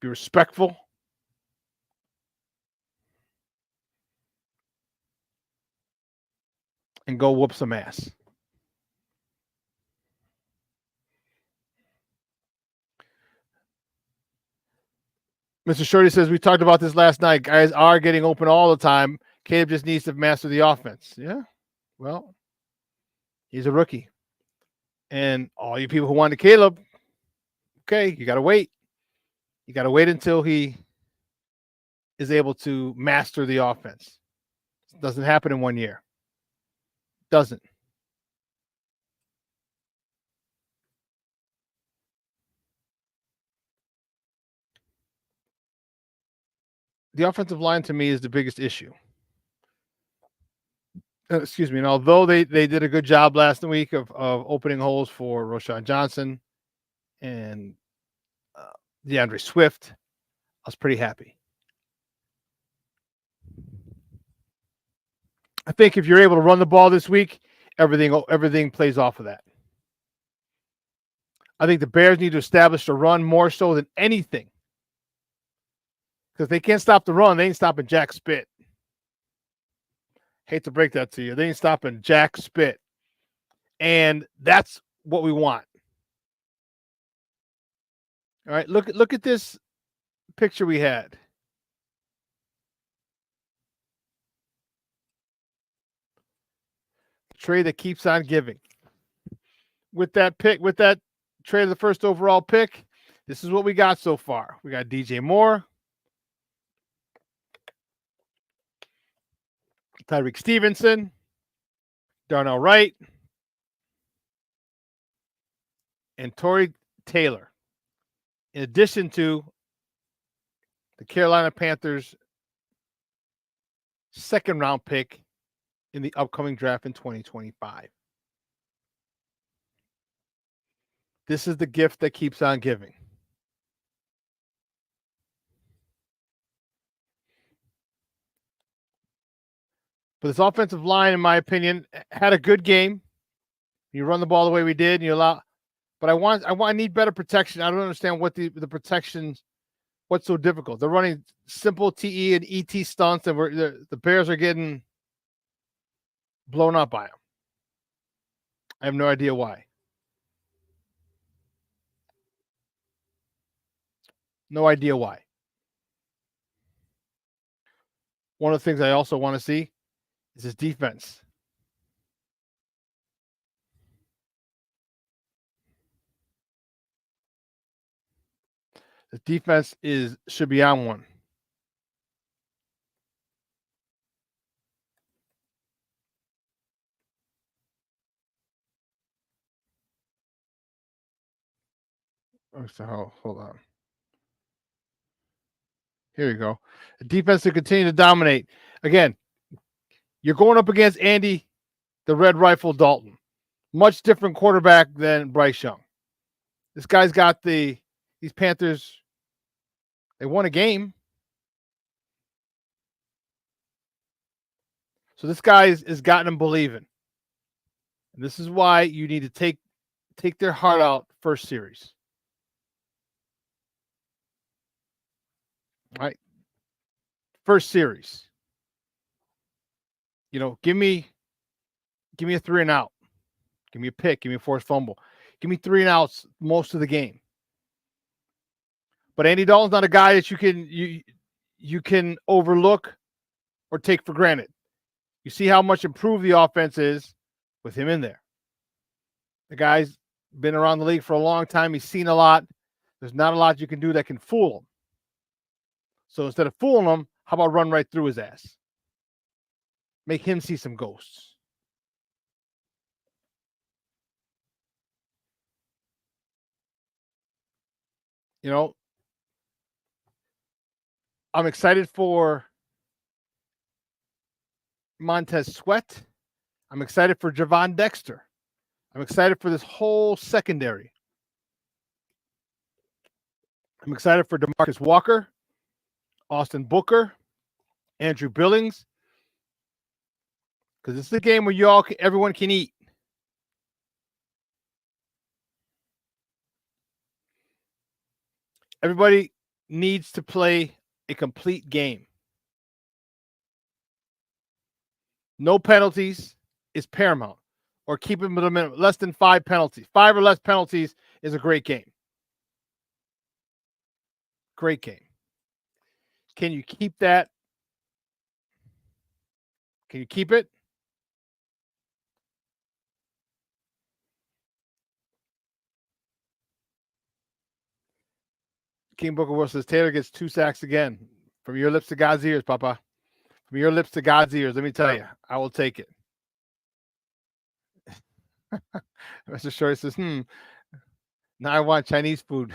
Speaker 5: Be respectful. And go whoop some ass. Mr. Shorty says, we talked about this last night. Guys are getting open all the time. Caleb just needs to master the offense. Yeah, well, he's a rookie. And all you people who wanted Caleb, okay, you got to wait. You got to wait until he is able to master the offense. It doesn't happen in 1 year. Doesn't. The offensive line to me is the biggest issue. Excuse me. And although they did a good job last week of opening holes for Roshan Johnson and DeAndre Swift, I was pretty happy. I think if you're able to run the ball this week, everything plays off of that. I think the Bears need to establish the run more so than anything. Because if they can't stop the run, they ain't stopping Jack Spit. Hate to break that to you. They ain't stopping Jack Spit. And that's what we want. All right, look at this picture we had. Trade that keeps on giving. With that trade of the first overall pick, this is what we got so far. We got DJ Moore, Tyreek Stevenson, Darnell Wright, and Torrey Taylor. In addition to the Carolina Panthers' second-round pick in the upcoming draft in 2025. This is the gift that keeps on giving. But this offensive line, in my opinion, had a good game. You run the ball the way we did, and you allow. But I need better protection. I don't understand what the protections. What's so difficult? They're running simple TE and ET stunts, and the Bears are getting blown up by them. I have no idea why. No idea why. One of the things I also want to see is his defense. The defense should be on one. So hold on. Here you go. The defense to continue to dominate. Again, you're going up against Andy, the Red Rifle Dalton. Much different quarterback than Bryce Young. This guy's got these Panthers. They won a game. So this guy has gotten them believing. And this is why you need to take their heart out first series. All right. First series. Give me a 3 and out. Give me a pick. Give me a forced fumble. Give me 3 and outs most of the game. But Andy Dalton's not a guy that you can overlook or take for granted. You see how much improved the offense is with him in there. The guy's been around the league for a long time. He's seen a lot. There's not a lot you can do that can fool him. So instead of fooling him, how about run right through his ass? Make him see some ghosts. I'm excited for Montez Sweat. I'm excited for Gervon Dexter. I'm excited for this whole secondary. I'm excited for DeMarcus Walker, Austin Booker, Andrew Billings, Because this is a game where everyone can eat. Everybody needs to play a complete game. No penalties is paramount, or keep them at a minimum. Less than 5 penalties. 5 or less penalties is a great game. Great game. Can you keep that? Can you keep it? King Booker Will says Taylor gets 2 sacks again. From your lips to God's ears, Papa. From your lips to God's ears. Let me tell you, I will take it. Mr. Shorty says, now I want Chinese food.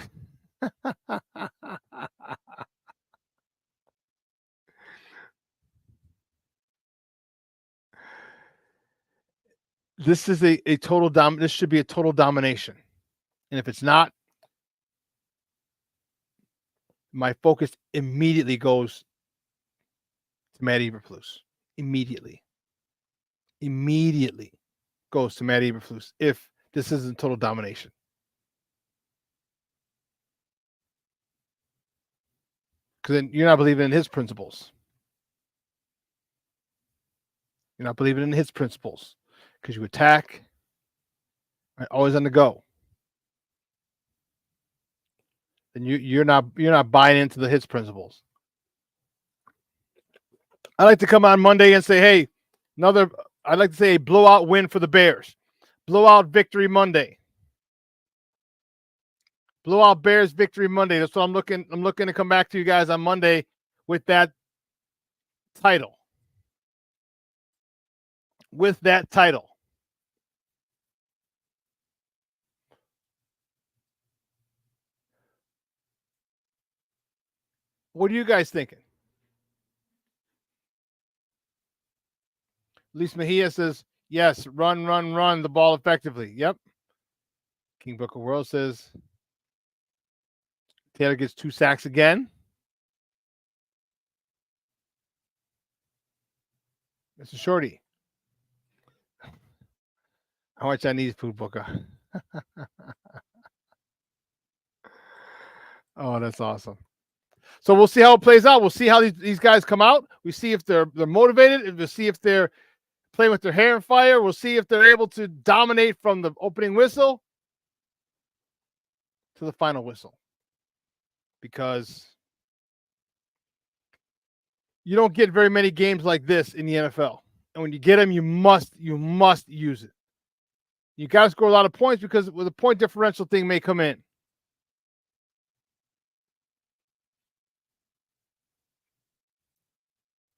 Speaker 5: This is a total this should be a total domination. And if it's not, my focus immediately goes to Matt Eberflus. Immediately goes to Matt Eberflus if this isn't total domination. Because then you're not believing in his principles. You're not believing in his principles. Because you attack, right, always on the go. Then you're not buying into his principles. I like to come on Monday and say, hey, I'd like to say a blowout win for the Bears. Blowout victory Monday. Blowout Bears victory Monday. That's what I'm looking to come back to you guys on Monday with that title. With that title. What are you guys thinking? Luis Mejia says, yes, run the ball effectively. Yep. King Booker World says Taylor gets 2 sacks again. Mr. Shorty. I want Chinese food, Booker. Oh, that's awesome. So we'll see how it plays out. We'll see how these guys come out. We see if they're motivated. We'll see if they're playing with their hair on fire. We'll see if they're able to dominate from the opening whistle to the final whistle. Because you don't get very many games like this in the NFL. And when you get them, you must use it. You got to score a lot of points because with a point differential thing may come in.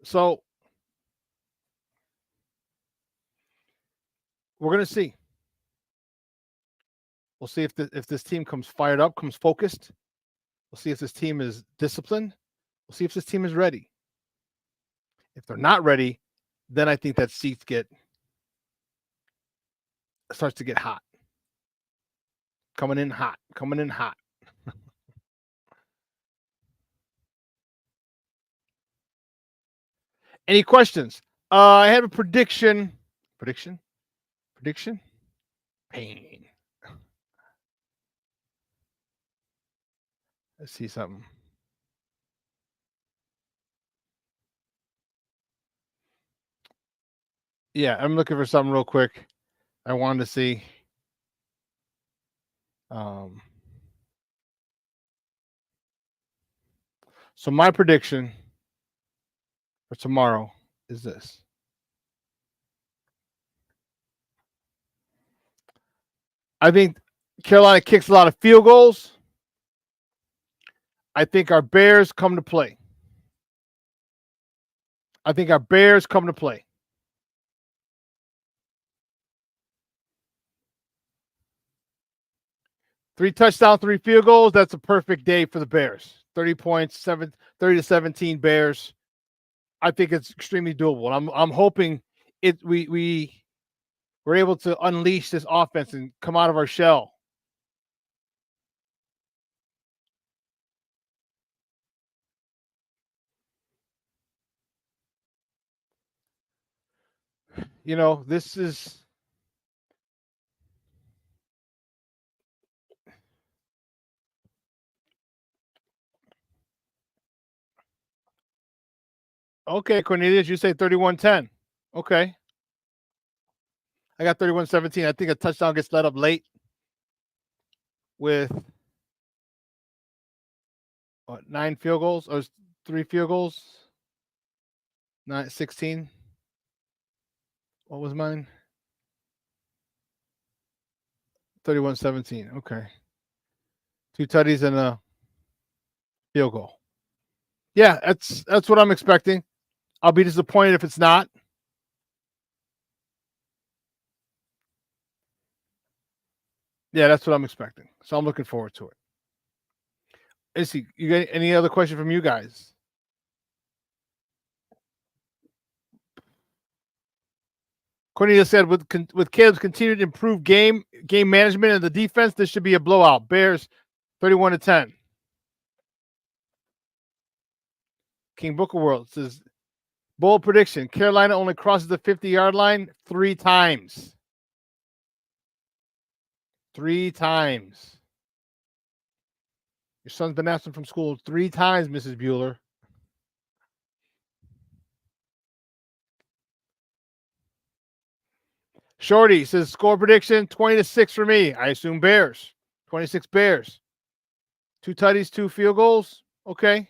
Speaker 5: So we're going to see. We'll see if this team comes fired up, comes focused. We'll see if this team is disciplined. We'll see if this team is ready. If they're not ready, then I think that seat starts to get hot. Coming in hot. Any questions? I have a prediction. Prediction? Pain. Let's see something. Yeah, I'm looking for something real quick. I wanted to see. So my prediction for tomorrow is this. I think Carolina kicks a lot of field goals. I think our Bears come to play. 3 touchdowns, 3 field goals. That's a perfect day for the Bears. 30 points, 30-17 Bears. I think it's extremely doable. And I'm hoping we're able to unleash this offense and come out of our shell. You know, this is okay, Cornelius, you say 31-10. Okay. I got 31-17. I think a touchdown gets let up late with 9 field goals or 3 field goals. 16. What was mine? 31-17. Okay. 2 tutties and a field goal. Yeah, that's what I'm expecting. I'll be disappointed if it's not. Yeah, that's what I'm expecting. So I'm looking forward to it. Issy, you got any other question from you guys? Cornelius said, with Caleb's continued improved game management and the defense, this should be a blowout. Bears 31-10. King Booker World says, bold prediction. Carolina only crosses the 50-yard line 3 times. 3 times. Your son's been absent from school 3 times, Mrs. Bueller. Shorty says, score prediction 20-6 for me. I assume Bears. 26 Bears. 2 tutties, 2 field goals. Okay.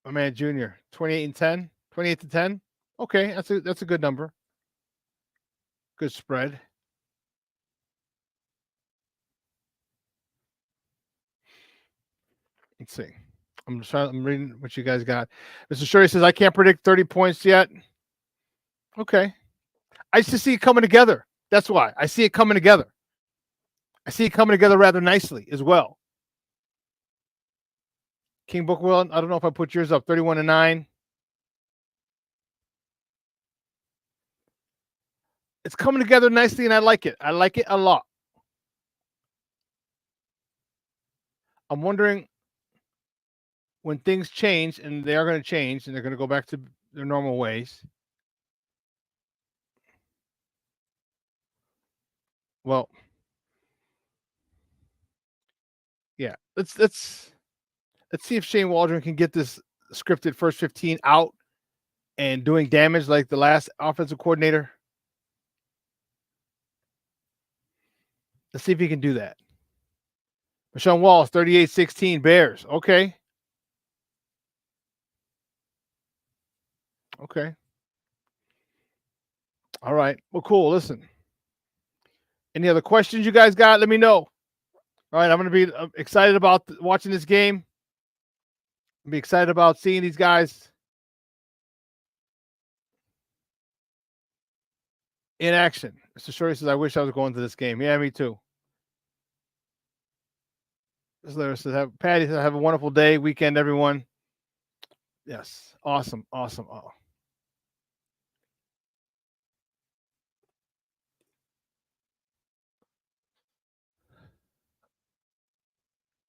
Speaker 5: My man Junior, 28-10. 28-10. Okay, that's a good number. Good spread. Let's see. I'm reading what you guys got. Mr. Shorty says, I can't predict 30 points yet. Okay. I just see it coming together. That's why. I see it coming together. I see it coming together rather nicely as well. King Bookwell, I don't know if I put yours up. 31-9. It's coming together nicely, and I like it. I like it a lot. I'm wondering when things change, and they are going to change, and they're going to go back to their normal ways. Well, yeah, let's see if Shane Waldron can get this scripted first 15 out and doing damage like the last offensive coordinator. Let's see if he can do that. Marshawn Wallace, 38-16, Bears. Okay. Okay. All right. Well, cool. Listen. Any other questions you guys got? Let me know. All right. I'm going to be excited about watching this game. I'll be excited about seeing these guys in action. Mr. Shorty says, I wish I was going to this game. Yeah, me too. Larry says, Patty says, have a wonderful day, weekend, everyone. Yes. Awesome. Awesome. Oh.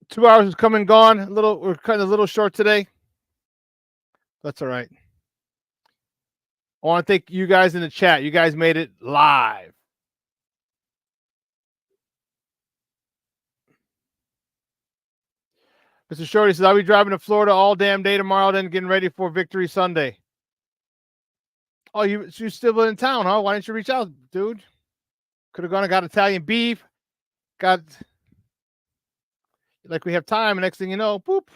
Speaker 5: Two hours is come and gone. We're cutting a little short today. That's all right. I want to thank you guys in the chat. You guys made it live. Mr. Shorty says, I'll be driving to Florida all damn day tomorrow, then getting ready for Victory Sunday. Oh, you're still in town, huh? Why didn't you reach out, dude? Could have gone and got Italian beef. Got, like we have time, and next thing you know, boop.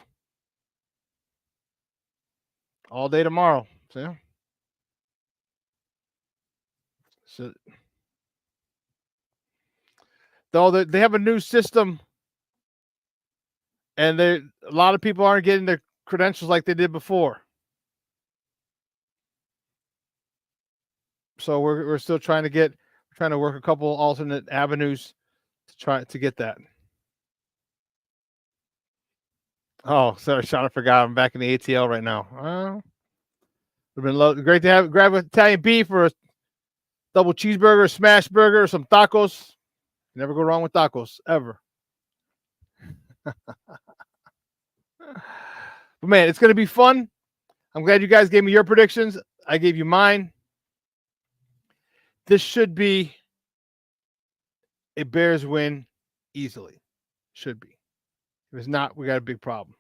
Speaker 5: All day tomorrow. See? So, though they have a new system, and a lot of people aren't getting their credentials like they did before. So we're still trying to work a couple alternate avenues to try to get that. Oh, sorry, Shawn, I forgot. I'm back in the ATL right now. Would have been great to grab Italian beef or a double cheeseburger, a smash burger, or some tacos. Never go wrong with tacos, ever. But man, it's going to be fun. I'm glad you guys gave me your predictions. I gave you mine. This should be a Bears win easily. Should be. If it's not, we got a big problem.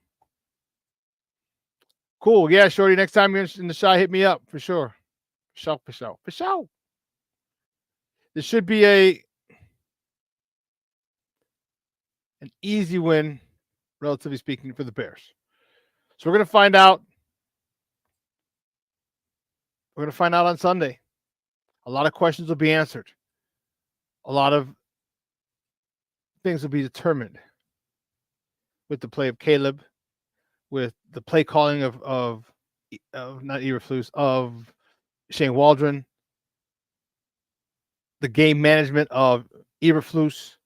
Speaker 5: Cool. Yeah, Shorty, next time you're in the shot, hit me up for sure. For sure. This should be an easy win, relatively speaking, for the Bears. So we're going to find out. We're going to find out on Sunday. A lot of questions will be answered. A lot of things will be determined with the play of Caleb, with the play calling of not Eberflus, of Shane Waldron, the game management of Eberflus,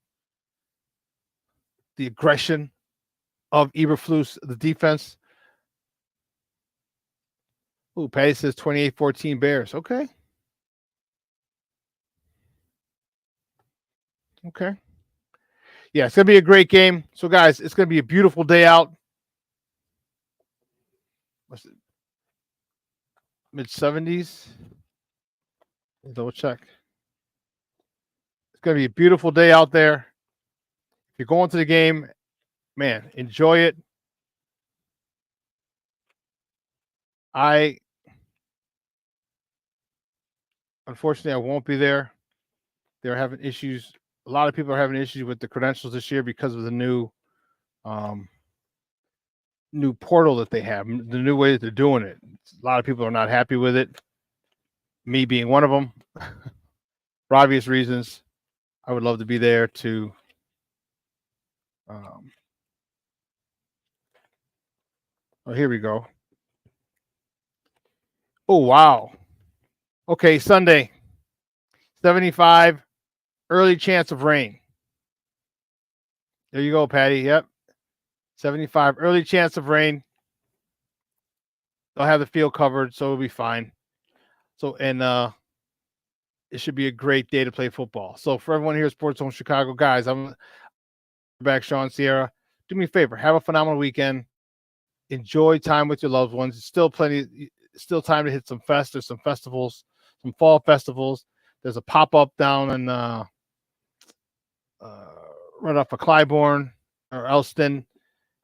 Speaker 5: the aggression of Eberflus, the defense. Ooh, Patty says 28-14 Bears. Okay. Okay. Yeah, it's going to be a great game. So, guys, it's going to be a beautiful day out. What's it? Mid-70s? Double check. It's going to be a beautiful day out there. If you're going to the game, man, enjoy it. Unfortunately, I won't be there. They're having issues. A lot of people are having issues with the credentials this year because of the new portal that they have, the new way that they're doing it. A lot of people are not happy with it. Me being one of them, for obvious reasons. I would love to be there to here we go. Oh, wow. Okay, Sunday, 75, early chance of rain. There you go, Patty. Yep. 75, early chance of rain. They'll have the field covered, so it'll be fine. So, and it should be a great day to play football. So for everyone here at Sports Zone Chicago, guys, I'm back, Shawn, Sierra. Do me a favor. Have a phenomenal weekend. Enjoy time with your loved ones. It's still still time to hit some fests. There's some festivals, some fall festivals. There's a pop-up down in right off of Clybourne or Elston.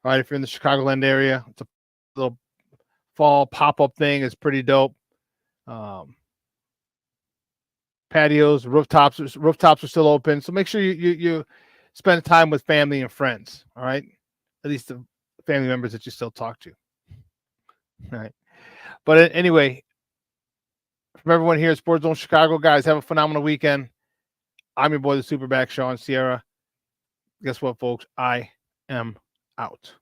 Speaker 5: All right, if you're in the Chicagoland area, it's a little fall pop-up thing. It's pretty dope. Patios, rooftops are still open. So make sure you spend time with family and friends. All right, at least the family members that you still talk to. All right. But anyway, from everyone here at Sports Zone Chicago, guys, have a phenomenal weekend. I'm your boy, the SuperBack, Shawn, Sierra. Guess what, folks? I am out.